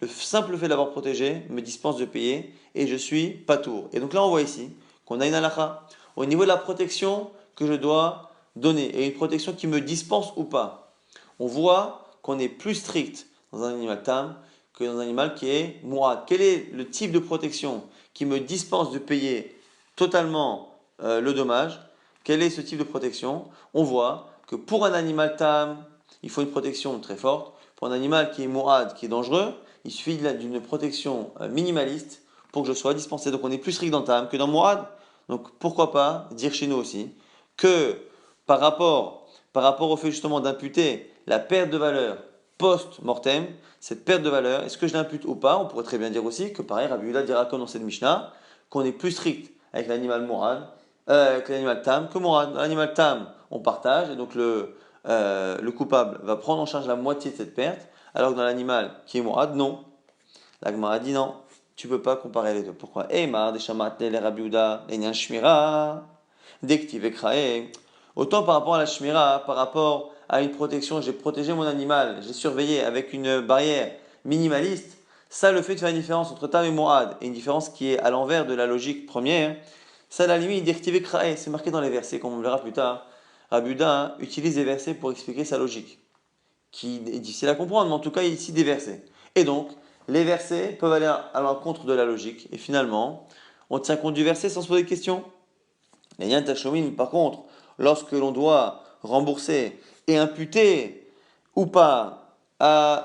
le simple fait d'avoir protégé me dispense de payer et je suis patour. Et donc là, on voit ici qu'on a une halakha au niveau de la protection que je dois donner et une protection qui me dispense ou pas. On voit qu'on est plus strict dans un animal tam que dans un animal qui est mu'ad. Quel est le type de protection qui me dispense de payer totalement le dommage? Quel est ce type de protection? On voit que pour un animal tam, il faut une protection très forte. Pour un animal qui est mu'ad, qui est dangereux, il suffit d'une protection minimaliste pour que je sois dispensé. Donc on est plus strict dans tam que dans mu'ad. Donc pourquoi pas dire chez nous aussi que par rapport au fait justement d'imputer la perte de valeur post-mortem, cette perte de valeur, est-ce que je l'impute ou pas? On pourrait très bien dire aussi que pareil, Rabbi Yehuda dira comme dans cette Mishnah, qu'on est plus strict avec l'animal mourad, avec l'animal tam que mourad. L'animal tam, on partage, et donc le coupable va prendre en charge la moitié de cette perte, alors que dans l'animal qui est mourad, non. La Gemara dit non, tu ne peux pas comparer les deux. Pourquoi? Eimar, Deshamat, le Rabbi Yehuda, Enyan Shmira, Dektiv Ekrae. Autant par rapport à la Shmira, par rapport à une protection, j'ai protégé mon animal, j'ai surveillé avec une barrière minimaliste, ça, le fait de faire une différence entre Tam et Moad, et une différence qui est à l'envers de la logique première, ça, à la limite, Dektiv Ekrae, c'est marqué dans les versets, comme on le verra plus tard. Rabbi Yehuda utilise des versets pour expliquer sa logique, qui est difficile à comprendre, mais en tout cas, ici des versets. Et donc, les versets peuvent aller à l'encontre de la logique, et finalement, on tient compte du verset sans se poser de questions. Les Yan Tashomin, par contre, lorsque l'on doit rembourser et imputer ou pas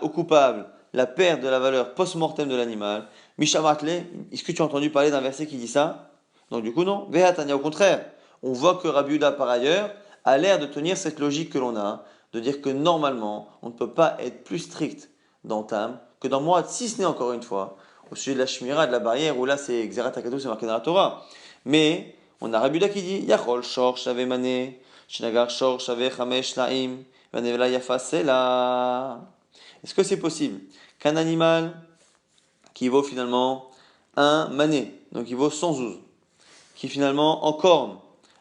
au coupable la perte de la valeur post-mortem de l'animal, Mishamatle, est-ce que tu as entendu parler d'un verset qui dit ça? Donc du coup non, Vehatania, au contraire, on voit que Rabbi Yehuda par ailleurs a l'air de tenir cette logique que l'on a, de dire que normalement on ne peut pas être plus strict dans Tam que dans Moed, si ce n'est encore une fois au sujet de la Shmira, de la barrière, où là c'est Xerat HaKadosh, c'est marqué dans la Torah. Mais on a Rabbi Yehuda qui dit Yachol shor shave mané, shinagar shor shave chamesh laim, vanevela yafa sela. Est-ce que c'est possible qu'un animal qui vaut finalement un mané, donc qui vaut 100 zouz, qui finalement encorne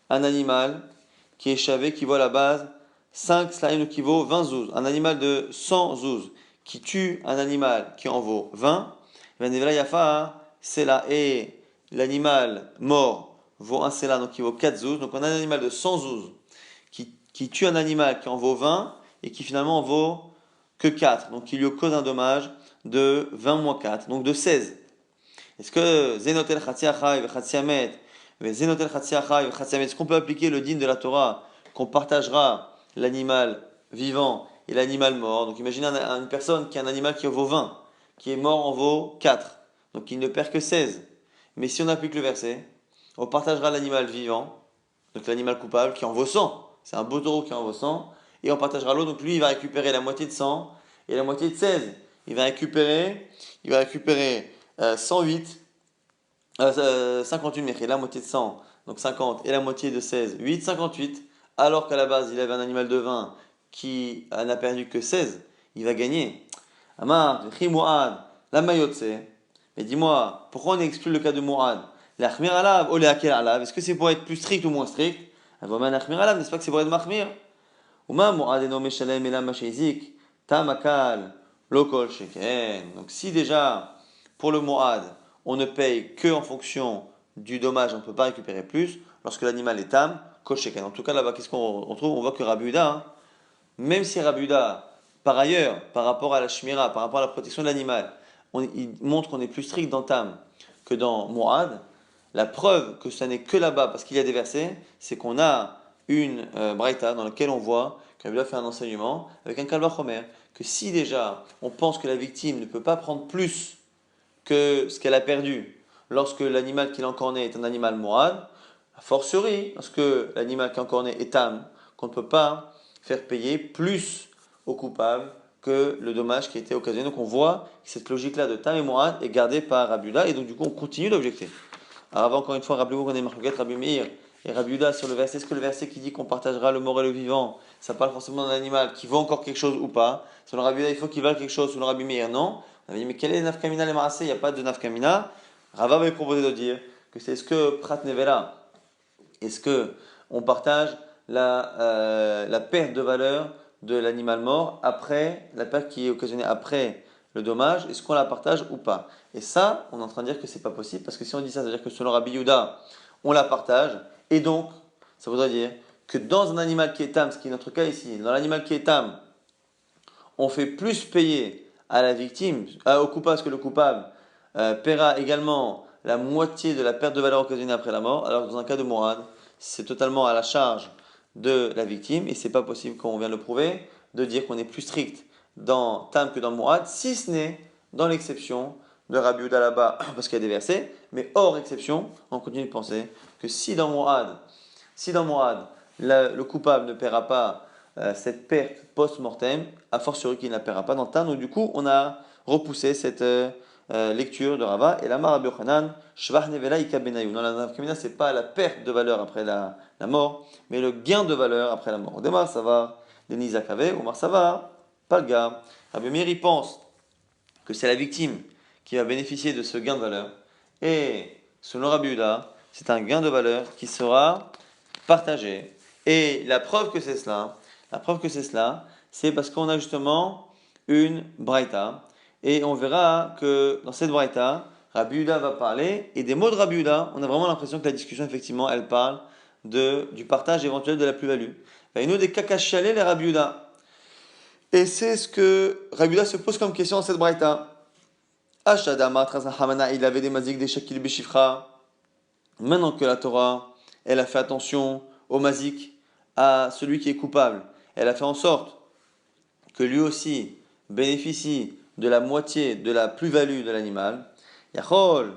un animal qui est chavé, qui vaut à la base 5 slaim, donc qui vaut 20 zouz, un animal de 100 zouz, qui tue un animal qui en vaut 20, vanevela yafa sela, et l'animal mort vaut un sela, donc qui vaut 4 zouz. Donc on a un animal de 100 zouz qui tue un animal qui en vaut 20 et qui finalement en vaut que 4. Donc qui lui cause un dommage de 20 moins 4, donc de 16. Est-ce que Zenotel Chatsiachai ve Chatsiamet, Zenotel Chatsiachai ve Chatsiamet, est-ce qu'on peut appliquer le din de la Torah qu'on partagera l'animal vivant et l'animal mort? Donc imaginez une personne qui a un animal qui en vaut 20, qui est mort en vaut 4, donc il ne perd que 16. Mais si on applique le verset, on partagera l'animal vivant, donc l'animal coupable, qui en vaut 100. C'est un beau taureau qui en vaut 100. Et on partagera l'autre, donc lui il va récupérer la moitié de 100 et la moitié de 16. Il va récupérer 108, 58 mais la moitié de 100, donc 50, et la moitié de 16, 8, 58. Alors qu'à la base il avait un animal de 20 qui n'a perdu que 16, il va gagner. Amar, Mu'ad, la mayotse. Mais dis-moi, pourquoi on exclut le cas de Mu'ad? L'achmir alav, ou l'akil alav, est-ce que c'est pour être plus strict ou moins strict? Avoman achmir alav, n'est-ce pas que c'est pour être mahmir? Uma Mu'ad eno meshalem elam masheizik, tamakal, lokol sheken. Donc si déjà, pour le Mu'ad, on ne paye que en fonction du dommage, on ne peut pas récupérer plus, lorsque l'animal est tam, kol sheken. En tout cas là-bas, qu'est-ce qu'on trouve? On voit que Rabbi Yehuda, hein, même si Rabbi Yehuda, par ailleurs, par rapport à la shmira, par rapport à la protection de l'animal, il montre qu'on est plus strict dans Tam que dans Mu'ad, la preuve que ça n'est que là-bas, parce qu'il y a des versets, c'est qu'on a une braïta dans laquelle on voit que Rabbi Yehuda fait un enseignement avec un kalva chomer, que si déjà on pense que la victime ne peut pas prendre plus que ce qu'elle a perdu lorsque l'animal qu'il a encorné est un animal Mu'ad, a fortiori, lorsque l'animal qui a encorné est Tam, qu'on ne peut pas faire payer plus au coupable que le dommage qui a été occasionné. Donc on voit que cette logique-là de Tam et Mourad est gardée par Rabbi Yehuda, et donc du coup on continue d'objecter. Rava, encore une fois, rappelez-vous qu'on est Marcoquet, Rabbi Meir et Rabbi Yehuda sur le verset. Est-ce que le verset qui dit qu'on partagera le mort et le vivant, ça parle forcément d'un animal qui vaut encore quelque chose ou pas? Selon Rabbi Yehuda, il faut qu'il vale quelque chose. Selon Rabbi Meir, non. On avait dit, mais quel est le nafkamina les marassés? Il n'y a pas de nafkamina. Rava avait proposé de dire que c'est ce que Prat Nevela, est-ce que on partage la perte de valeur de l'animal mort après, la perte qui est occasionnée après le dommage, est-ce qu'on la partage ou pas? Et ça, on est en train de dire que c'est pas possible, parce que si on dit ça, ça veut dire que selon Rabbi Yehuda, on la partage, et donc, ça voudrait dire que dans un animal qui est tam, ce qui est notre cas ici, dans l'animal qui est tam, on fait plus payer à la victime, au coupable, parce que le coupable paiera également la moitié de la perte de valeur occasionnée après la mort, alors que dans un cas de mourad, c'est totalement à la charge de la victime, et c'est pas possible, comme on vient de le prouver, de dire qu'on est plus strict dans Tam que dans Mourad, si ce n'est dans l'exception de Rabbi Yehuda là-bas, parce qu'il y a des versets, mais hors exception, on continue de penser que si dans Mourad, le coupable ne paiera pas cette perte post-mortem, a fortiori qu'il ne la paiera pas dans Tam, donc du coup, on a repoussé cette lecture de Rava, et la Rabbi Yochanan, Shvach Nevela Ika Benayu. Non, la nafkamina, c'est pas la perte de valeur après la mort, mais le gain de valeur après la mort. Demar Savar, Denis Zakave, Omar Savar, Palga. Rabbi Meir, il pense que c'est la victime qui va bénéficier de ce gain de valeur, et selon Rabbi Yehuda, c'est un gain de valeur qui sera partagé. Et la preuve que c'est cela, c'est parce qu'on a justement une braïta. Et on verra que dans cette braïta, Rabbi Yehuda va parler, et des mots de Rabbi Yehuda, on a vraiment l'impression que la discussion, effectivement, elle parle du partage éventuel de la plus-value. Et nous, des kakachalés, les Rabbi Yehuda. Et c'est ce que Rabbi Yehuda se pose comme question dans cette braïta. Ashadama, Trazahamana, il avait des mazik, des shakil, beshifra. Maintenant que la Torah, elle a fait attention au mazik, à celui qui est coupable, elle a fait en sorte que lui aussi bénéficie de la moitié de la plus-value de l'animal. Yachol,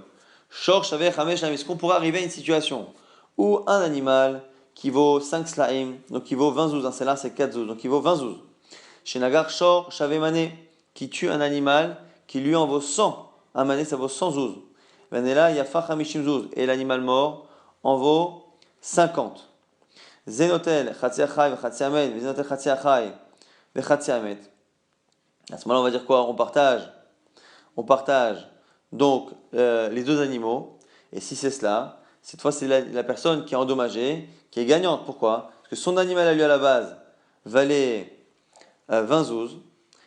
Shor Shaveh Hamesh, est-ce qu'on pourrait arriver à une situation où un animal qui vaut 5 slaim, donc qui vaut 20 zouz, un là c'est 4 zouz, donc qui vaut 20 zouz. Chez Nagar Shor Shaveh Mané, qui tue un animal qui lui en vaut 100. Un mané ça vaut 100 zouz. Vanela Yafa Hamishim zouz, et l'animal mort en vaut 50. Zenotel, Chatsiachai, Chatsiamet, Zenotel Chatsiachai, Chatsiamet. À ce moment-là, on va dire quoi? On partage donc les deux animaux. Et si c'est cela, cette fois, c'est la personne qui est endommagée, qui est gagnante. Pourquoi? Parce que son animal à lui à la base valait 20 zouz.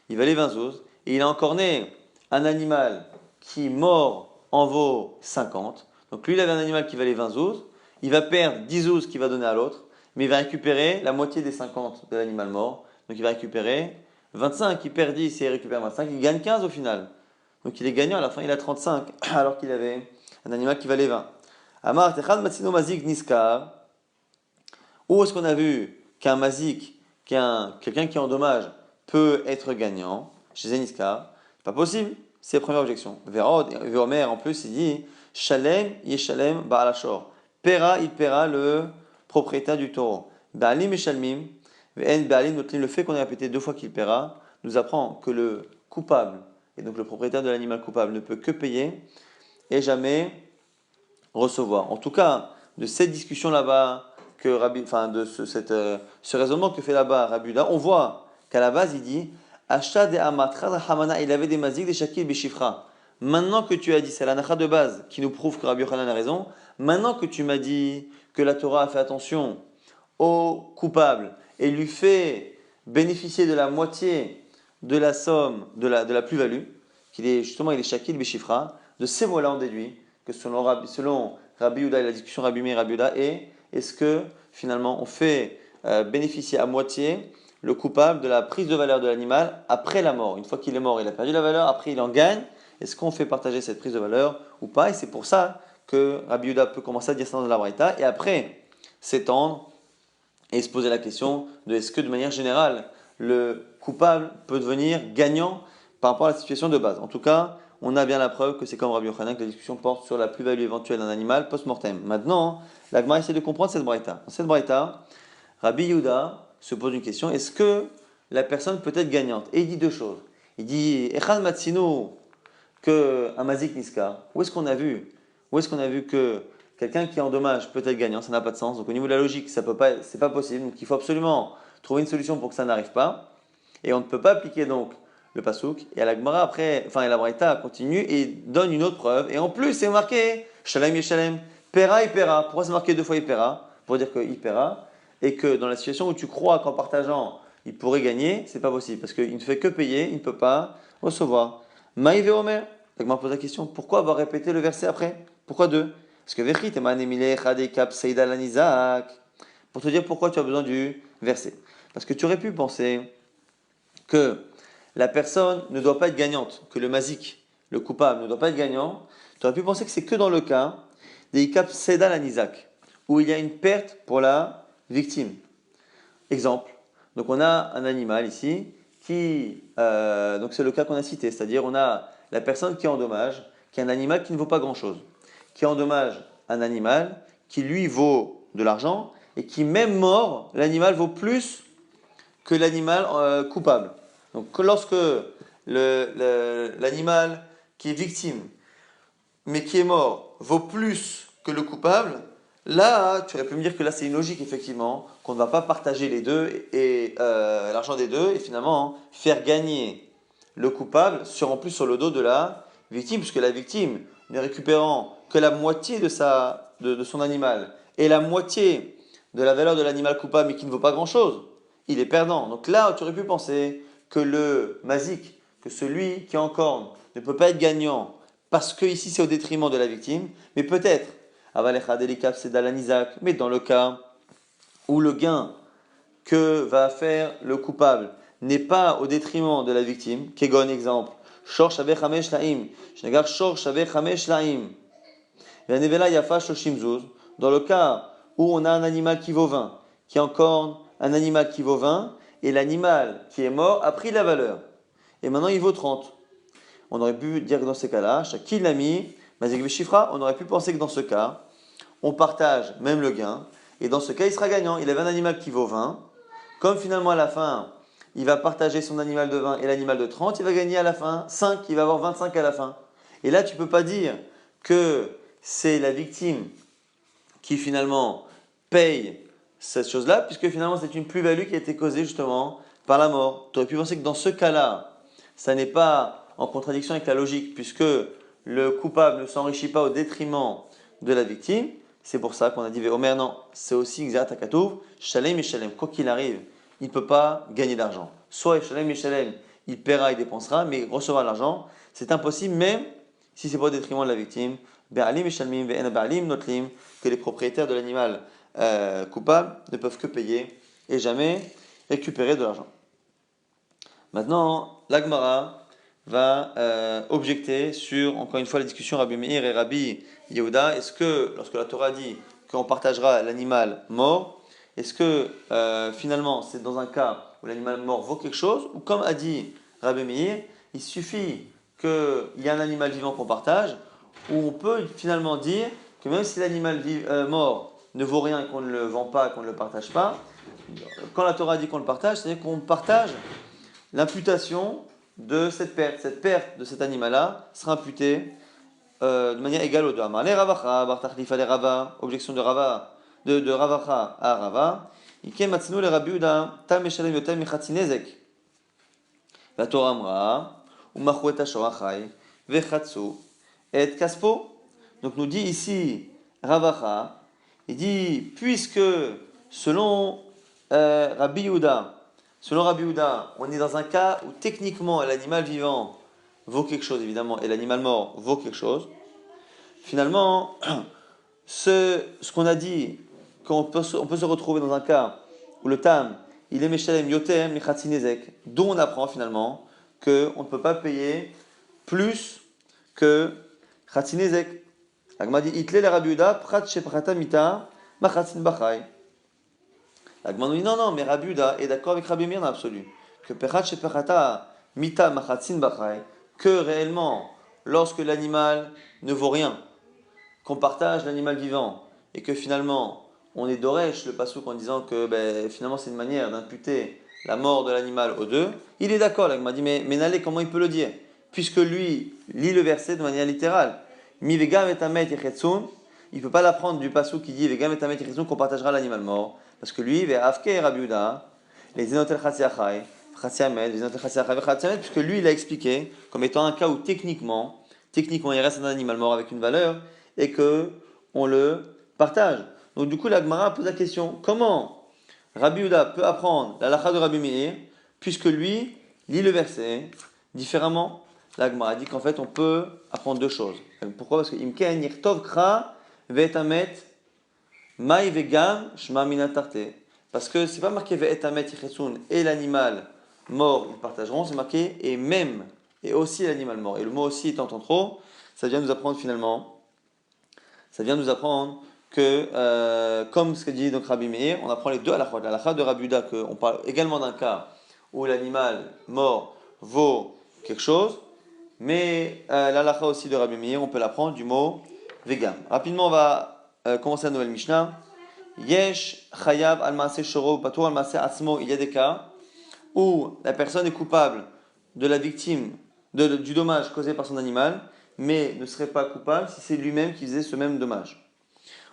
Il valait 20 zouz. Et il a encore né un animal qui, mort, en vaut 50. Donc lui, il avait un animal qui valait 20 zouz. Il va perdre 10 zouz qu'il va donner à l'autre. Mais il va récupérer la moitié des 50 de l'animal mort. Donc il va récupérer 25, il perd 10 et il récupère 25, il gagne 15 au final. Donc il est gagnant, à la fin il a 35, alors qu'il avait un animal qui valait 20. Amar techad matsino mazik niskar. Où est-ce qu'on a vu qu'un mazik, quelqu'un qui endommage, peut être gagnant chez Zeniskar? Pas possible, c'est la première objection. Véomer en plus il dit Shalem yeshalem ba'alashor. Il paiera le propriétaire du taureau. Ba'alim yeshalmim. Le fait qu'on ait répété 2 fois qu'il paiera nous apprend que le coupable, et donc le propriétaire de l'animal coupable, ne peut que payer et jamais recevoir. En tout cas, de cette discussion là-bas, de ce raisonnement que fait là-bas Rabbi Yehuda, on voit qu'à la base il dit Asha de Amatra Hamana, il avait des mazik, des shakil, beshifra. Maintenant que tu as dit, c'est la nacha de base qui nous prouve que Rabbi Yochanan a raison, maintenant que tu m'as dit que la Torah a fait attention au coupable et lui fait bénéficier de la moitié de la somme de la plus-value, qu'il est justement il est shakil beshifra, de ces mots-là on déduit que selon Rabbi Yehuda et la discussion Rabbi Meir et Rabbi Yehuda est-ce que finalement on fait bénéficier à moitié le coupable de la prise de valeur de l'animal après la mort. Une fois qu'il est mort, il a perdu la valeur, après il en gagne. Est-ce qu'on fait partager cette prise de valeur ou pas? Et c'est pour ça que Rabbi Yehuda peut commencer à dire ça dans la Braïta et après s'étendre et se poser la question de est-ce que de manière générale le coupable peut devenir gagnant par rapport à la situation de base. En tout cas, on a bien la preuve que c'est comme Rabbi Yochanan que la discussion porte sur la plus-value éventuelle d'un animal post-mortem. Maintenant, la Gemara essaie de comprendre cette braïta. Dans cette braïta, Rabbi Yehuda se pose une question, est-ce que la personne peut être gagnante? Et il dit 2 choses. Il dit Echad Matsino, que un mazik niska. Où est-ce qu'on a vu que quelqu'un qui endommage peut être gagnant, ça n'a pas de sens. Donc au niveau de la logique, c'est pas possible. Donc il faut absolument trouver une solution pour que ça n'arrive pas. Et on ne peut pas appliquer donc le pasouk. Et à la Gemara après, et la Braïta continue et donne une autre preuve. Et en plus, c'est marqué Shalem Yeshalem, Pera et Pera. Pourquoi c'est marqué deux fois Ipera? Pour dire que Ipera. Et que dans la situation où tu crois qu'en partageant, il pourrait gagner, c'est pas possible. Parce qu'il ne fait que payer, il ne peut pas recevoir. Maïve Omer. La Gemara pose la question, pourquoi avoir répété le verset après? Pourquoi deux? Parce que Vechit Eman Emile Chadekap Seida Lanizak. Pour te dire pourquoi tu as besoin du verset. Parce que tu aurais pu penser que la personne ne doit pas être gagnante, que le mazik, le coupable, ne doit pas être gagnant. Tu aurais pu penser que c'est que dans le cas des Ikap Seda Lanizak, où il y a une perte pour la victime. Exemple, donc on a un animal ici qui, donc c'est le cas qu'on a cité, c'est-à-dire on a la personne qui endommage, qui est un animal qui ne vaut pas grand-chose, qui endommage un animal qui lui vaut de l'argent et qui même mort, l'animal vaut plus que l'animal coupable. Donc lorsque l'animal qui est victime mais qui est mort vaut plus que le coupable, là, tu aurais pu me dire que là, c'est une logique, effectivement, qu'on ne va pas partager les deux et l'argent des deux et finalement faire gagner le coupable en plus sur le dos de la victime, puisque la victime, ne récupérant que la moitié de son animal et la moitié de la valeur de l'animal coupable, mais qui ne vaut pas grand-chose, il est perdant. Donc là, tu aurais pu penser que le mazik, que celui qui est en corne, ne peut pas être gagnant parce que ici c'est au détriment de la victime, mais peut-être, mais dans le cas où le gain que va faire le coupable n'est pas au détriment de la victime, Kegon exemple, Shor Shaveh Chamesh Laim, Shnegar Shor Shaveh Chamesh Laim, Venevela Yafa Shoshim Zuz, dans le cas où on a un animal qui vaut 20, qui est en corne, un animal qui vaut 20, et l'animal qui est mort a pris la valeur, et maintenant il vaut 30. On aurait pu dire que dans ces cas-là, Shakil Lami, Mazek Beshifra, on aurait pu penser que dans ce cas, on partage même le gain, et dans ce cas, il sera gagnant. Il avait un animal qui vaut 20, comme finalement à la fin, il va partager son animal de 20 et l'animal de 30, il va gagner à la fin 5, il va avoir 25 à la fin. Et là, tu ne peux pas dire que c'est la victime qui finalement paye cette chose-là, puisque finalement c'est une plus-value qui a été causée justement par la mort. Tu aurais pu penser que dans ce cas-là, ça n'est pas en contradiction avec la logique, puisque le coupable ne s'enrichit pas au détriment de la victime. C'est pour ça qu'on a dit Omer, non, c'est aussi exact à Katouv, Shalem et Shalem, quoi qu'il arrive, il ne peut pas gagner d'argent. Soit Shalem et Shalem, il paiera, il dépensera, mais recevoir l'argent, c'est impossible, même si c'est pas au détriment de la victime. Be'alim et Shalmim, ve'en ba'alim notlim, que les propriétaires de l'animal coupable ne peuvent que payer et jamais récupérer de l'argent. Maintenant, l'Agmara va objecter sur, encore une fois, la discussion Rabbi Meir et Rabbi Yehuda. Est-ce que, lorsque la Torah dit qu'on partagera l'animal mort, est-ce que finalement c'est dans un cas où l'animal mort vaut quelque chose, ou comme a dit Rabbi Meir, il suffit qu'il y ait un animal vivant qu'on partage, où on peut finalement dire que même si l'animal mort ne vaut rien et qu'on ne le vend pas, qu'on ne le partage pas, quand la Torah dit qu'on le partage, c'est-à-dire qu'on partage l'imputation de cette perte. Cette perte de cet animal-là sera imputée de manière égale aux deux. Amarle Ravacha, Bartachlifa le Rava, objection de Rava, de Ravacha à Rava. Ikem matzinu le Rabbi Uda, tam meshalem yotem mechatzi nezek. La Torah amra, umachu et ashorachai, vechatzu et kaspo. Donc nous dit ici Ravacha, il dit puisque selon Rabbi Yehuda, on est dans un cas où techniquement l'animal vivant vaut quelque chose évidemment et l'animal mort vaut quelque chose. Finalement, ce qu'on a dit, on peut se retrouver dans un cas où le tam, il est meshalem yotem mechatzi nezek, dont on apprend finalement qu'on ne peut pas payer plus que chatzi nezek. L'Agma dit itle le Rabbi Yehuda prat sheprata mita machatzin bachai. L'Agma dit non, mais Rabbi Yehuda est d'accord avec Rabbi Meir dans l'absolu que prat sheprata mita machatzin bachai, que réellement lorsque l'animal ne vaut rien, qu'on partage l'animal vivant et que finalement on est doresh le pasouk en disant que finalement c'est une manière d'imputer la mort de l'animal aux deux, il est d'accord. Là, il m'a dit mais Nalé, comment il peut le dire, puisque lui lit le verset de manière littérale. Mi vegam et amet yechetsun il ne peut pas l'apprendre du passou qui dit Vegam et Amet Yichitsun qu'on partagera l'animal mort. Parce que lui, Ve'afke Rabbi Yehuda, les Zenotel Chatsiachai, Chatsiamet, les Zenotel Chatsiachai, Chatsiamet, puisque lui, il a expliqué comme étant un cas où techniquement, il reste un animal mort avec une valeur et que on le partage. Donc du coup, la Gemara pose la question comment Rabbi Yehuda peut apprendre la lacha de Rabbi Meir puisque lui lit le verset différemment. La Gemara dit qu'en fait, on peut apprendre deux choses. Pourquoi? Parce que Imken Yirtov Kra Ve'etamet Mai Vegam Shma Minatarte. Parce que c'est pas marqué Ve'etamet Yichitsun et l'animal mort ils partageront, c'est marqué et même et aussi l'animal mort. Et le mot aussi étant en trop, ça vient nous apprendre finalement, que, comme ce que dit donc Rabbi Meir, on apprend les deux halachot. La halakha de Rabbi Yehuda, qu'on parle également d'un cas où l'animal mort vaut quelque chose, mais la halakha aussi de Rabbi Meir, on peut l'apprendre du mot vegam. Rapidement, on va commencer la nouvelle Mishnah. Yesh chayav al maaseh shoro patur al maaseh atzmo. Il y a des cas où la personne est coupable de la victime, du dommage causé par son animal, mais ne serait pas coupable si c'est lui-même qui faisait ce même dommage.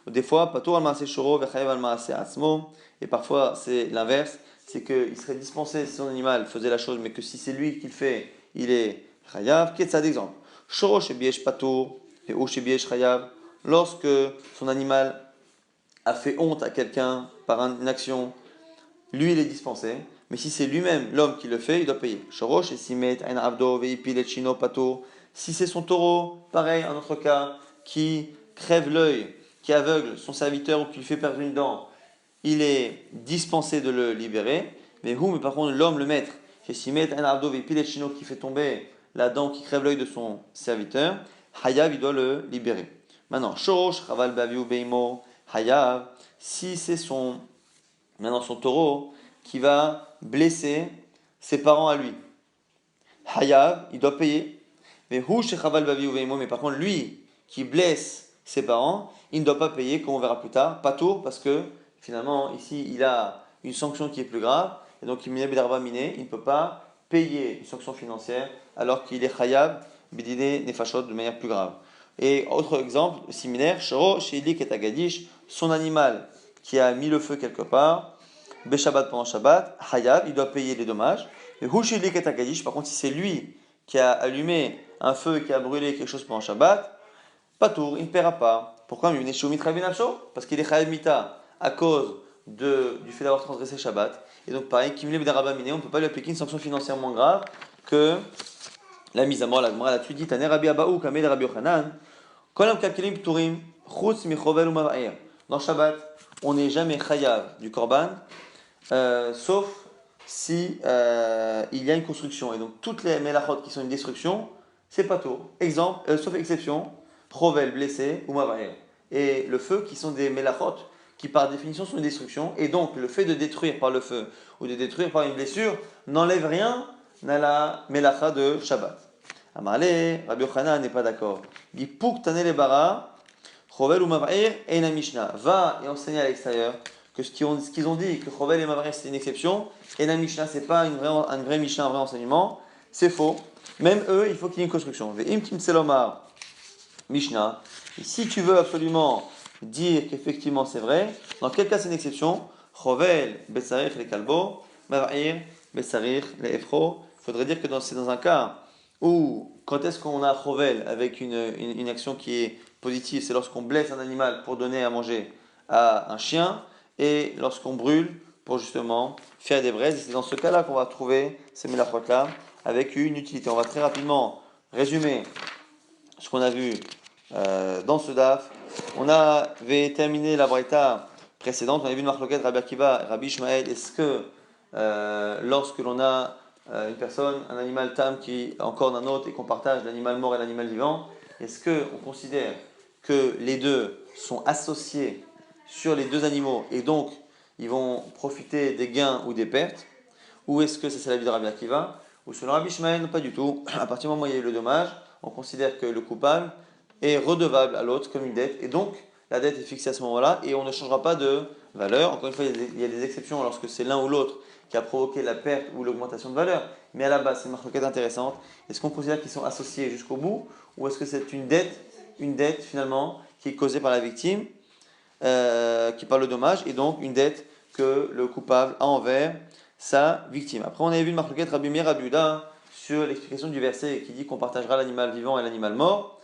Des fois, patur al maaseh shoro vechayav al maaseh atzmo, et parfois c'est l'inverse, c'est qu'il serait dispensé si son animal faisait la chose, mais que si c'est lui qui le fait, il est chayav. Qu'est-ce d'exemple? Shoro shebiesh patur et ou shebiesh chayav. Lorsque son animal a fait honte à quelqu'un par une action, lui il est dispensé, mais si c'est lui-même l'homme qui le fait, il doit payer. Shorosh et simet ein abdo veipil et chino pato. Si c'est son taureau, pareil, un autre cas, qui crève l'œil, qui aveugle son serviteur ou qui lui fait perdre une dent, il est dispensé de le libérer. Mais par contre l'homme, le maître, chez simet ein abdo veipil et chino, qui fait tomber la dent, qui crève l'œil de son serviteur, hayav, il doit le libérer. Maintenant, shorosh chaval baviu beimo. Hayav, si c'est son taureau qui va blesser ses parents à lui. Hayav, il doit payer. Mais mais par contre, lui qui blesse ses parents, il ne doit pas payer, comme on verra plus tard. Pas tour, parce que finalement, ici, il a une sanction qui est plus grave. Et donc, il ne peut pas payer une sanction financière alors qu'il est Hayav, bidine nefashot, de manière plus grave. Et autre exemple similaire, Shoro, Shilik et Agadish, son animal qui a mis le feu quelque part, Beshabbat pendant Shabbat, Hayav, il doit payer les dommages. Mais Hushilik et Agadish, par contre, si c'est lui qui a allumé un feu et qui a brûlé quelque chose pendant Shabbat, Patour, il ne paiera pas. Pourquoi? Parce qu'il est Chayav Mita à cause du fait d'avoir transgressé Shabbat. Et donc, pareil, Kimle B'darabamine, on ne peut pas lui appliquer une sanction financièrement grave que la mise à mort. La Gemara là-dessus dit Taner Rabbi Abaou, Kameh Rabbi Yochanan. Dans Shabbat, on n'est jamais chayav du korban, sauf si il y a une construction. Et donc toutes les melachot qui sont une destruction, c'est pas tout. Exemple, sauf exception, chovel, blessé, ou mavaer. Et le feu, qui sont des melachot, qui par définition sont une destruction. Et donc le fait de détruire par le feu ou de détruire par une blessure n'enlève rien à la melacha de Shabbat. Amarle, Rabbi Yochanan n'est pas d'accord. Il dit Pouk tanele bara, chovel ou mavair, et na mishnah. Va et enseigner à l'extérieur que ce qu'ils ont dit, que chovel et mavair c'est une exception, et na mishnah c'est pas une vraie mishnah, un vrai enseignement, c'est faux. Même eux, il faut qu'il y ait une construction. Ve'im tim selomar mishnah. Et si tu veux absolument dire qu'effectivement c'est vrai, dans quel cas c'est une exception? Chovel besarich le kalbo, mavair besarich le efro. Il faudrait dire que c'est dans un cas ou quand est-ce qu'on a chovel avec une action qui est positive, c'est lorsqu'on blesse un animal pour donner à manger à un chien, et lorsqu'on brûle pour justement faire des braises. Et c'est dans ce cas-là qu'on va trouver ces mélachot-là avec une utilité. On va très rapidement résumer ce qu'on a vu dans ce daf. On avait terminé la braïta précédente, on avait vu une marloquette Rabbi Akiva, Rabbi Ishmael. Est-ce que lorsque l'on a une personne, un animal tam qui est encore d'un autre et qu'on partage l'animal mort et l'animal vivant, est-ce qu'on considère que les deux sont associés sur les deux animaux et donc ils vont profiter des gains ou des pertes, ou est-ce que c'est l'avis de Rabbi Akiva, ou selon Rabbi Ishmael? Non, pas du tout. À partir du moment où il y a eu le dommage, on considère que le coupable est redevable à l'autre comme une dette, et donc la dette est fixée à ce moment-là et on ne changera pas de valeur. Encore une fois, il y a des exceptions lorsque c'est l'un ou l'autre qui a provoqué la perte ou l'augmentation de valeur, mais à la base, c'est une marque intéressante. Est-ce qu'on considère qu'ils sont associés jusqu'au bout, ou est-ce que c'est une dette finalement qui est causée par la victime, qui par le dommage, et donc une dette que le coupable a envers sa victime. Après, on avait vu le marloquette Rabbi Meir Rabbi Yehuda sur l'explication du verset qui dit qu'on partagera l'animal vivant et l'animal mort.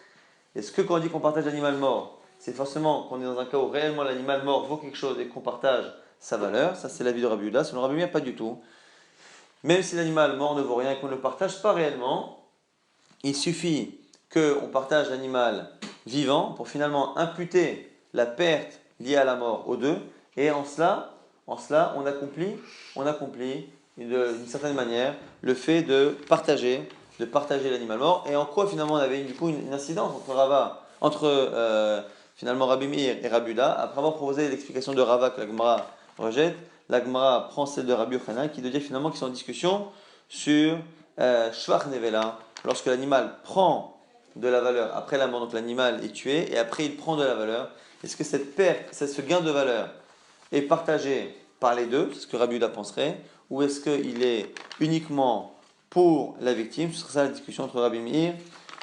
Est-ce que quand on dit qu'on partage l'animal mort, c'est forcément qu'on est dans un cas où réellement l'animal mort vaut quelque chose et qu'on partage sa valeur? Ça, c'est l'avis de Rabbi Yehuda. Selon Rabbi Meir, pas du tout. Même si l'animal mort ne vaut rien et qu'on ne le partage pas réellement, il suffit qu'on partage l'animal vivant pour finalement imputer la perte liée à la mort aux deux. Et en cela, on accomplit d'une certaine manière le fait de partager l'animal mort. Et en quoi finalement on avait du coup une incidence entre finalement Rabbi Meir et Rabbi Yehuda. Après avoir proposé l'explication de Rava que la Gemara rejette, la Gemara prend celle de Rabbi Yochanan qui doit dire finalement qu'ils sont en discussion sur Shvach Nevela, lorsque l'animal prend de la valeur après la mort, donc l'animal est tué et après il prend de la valeur. Est-ce que cette perte, ce gain de valeur est partagé par les deux, c'est ce que Rabbi Yehuda penserait, ou est-ce qu'il est uniquement pour la victime? Ce serait ça la discussion entre Rabbi Meir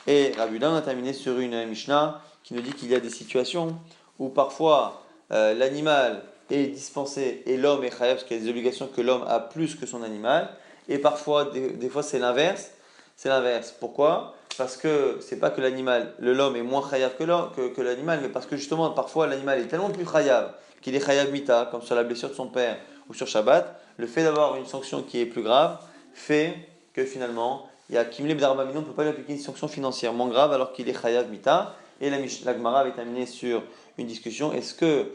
et Rabbi Yehuda. On a terminé sur une Mishnah qui nous dit qu'il y a des situations où parfois l'animal est dispensé et l'homme est chayav, parce qu'il y a des obligations que l'homme a plus que son animal, et parfois, des fois c'est l'inverse. C'est l'inverse. Pourquoi? Parce que c'est pas que l'homme est moins chayav que l'animal, mais parce que justement parfois l'animal est tellement plus chayav qu'il est chayav mita, comme sur la blessure de son père ou sur Shabbat. Le fait d'avoir une sanction qui est plus grave fait que finalement il y a Kimleb Darbamino, on ne peut pas lui appliquer une sanction financièrement grave alors qu'il est chayav mita. Et la Gemara avait terminé sur une discussion. Est-ce que,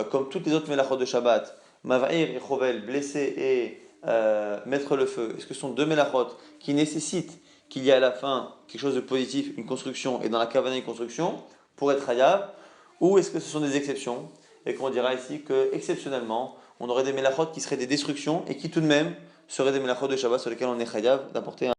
comme toutes les autres melachot de Shabbat, Mav'ir et Chovel, blesser et mettre le feu, est-ce que ce sont deux melachot qui nécessitent qu'il y ait à la fin quelque chose de positif, une construction, et dans la kavana une construction, pour être hayav, ou est-ce que ce sont des exceptions, et qu'on dira ici que, exceptionnellement, on aurait des melachot qui seraient des destructions, et qui tout de même seraient des melachot de Shabbat sur lesquels on est hayav d'apporter un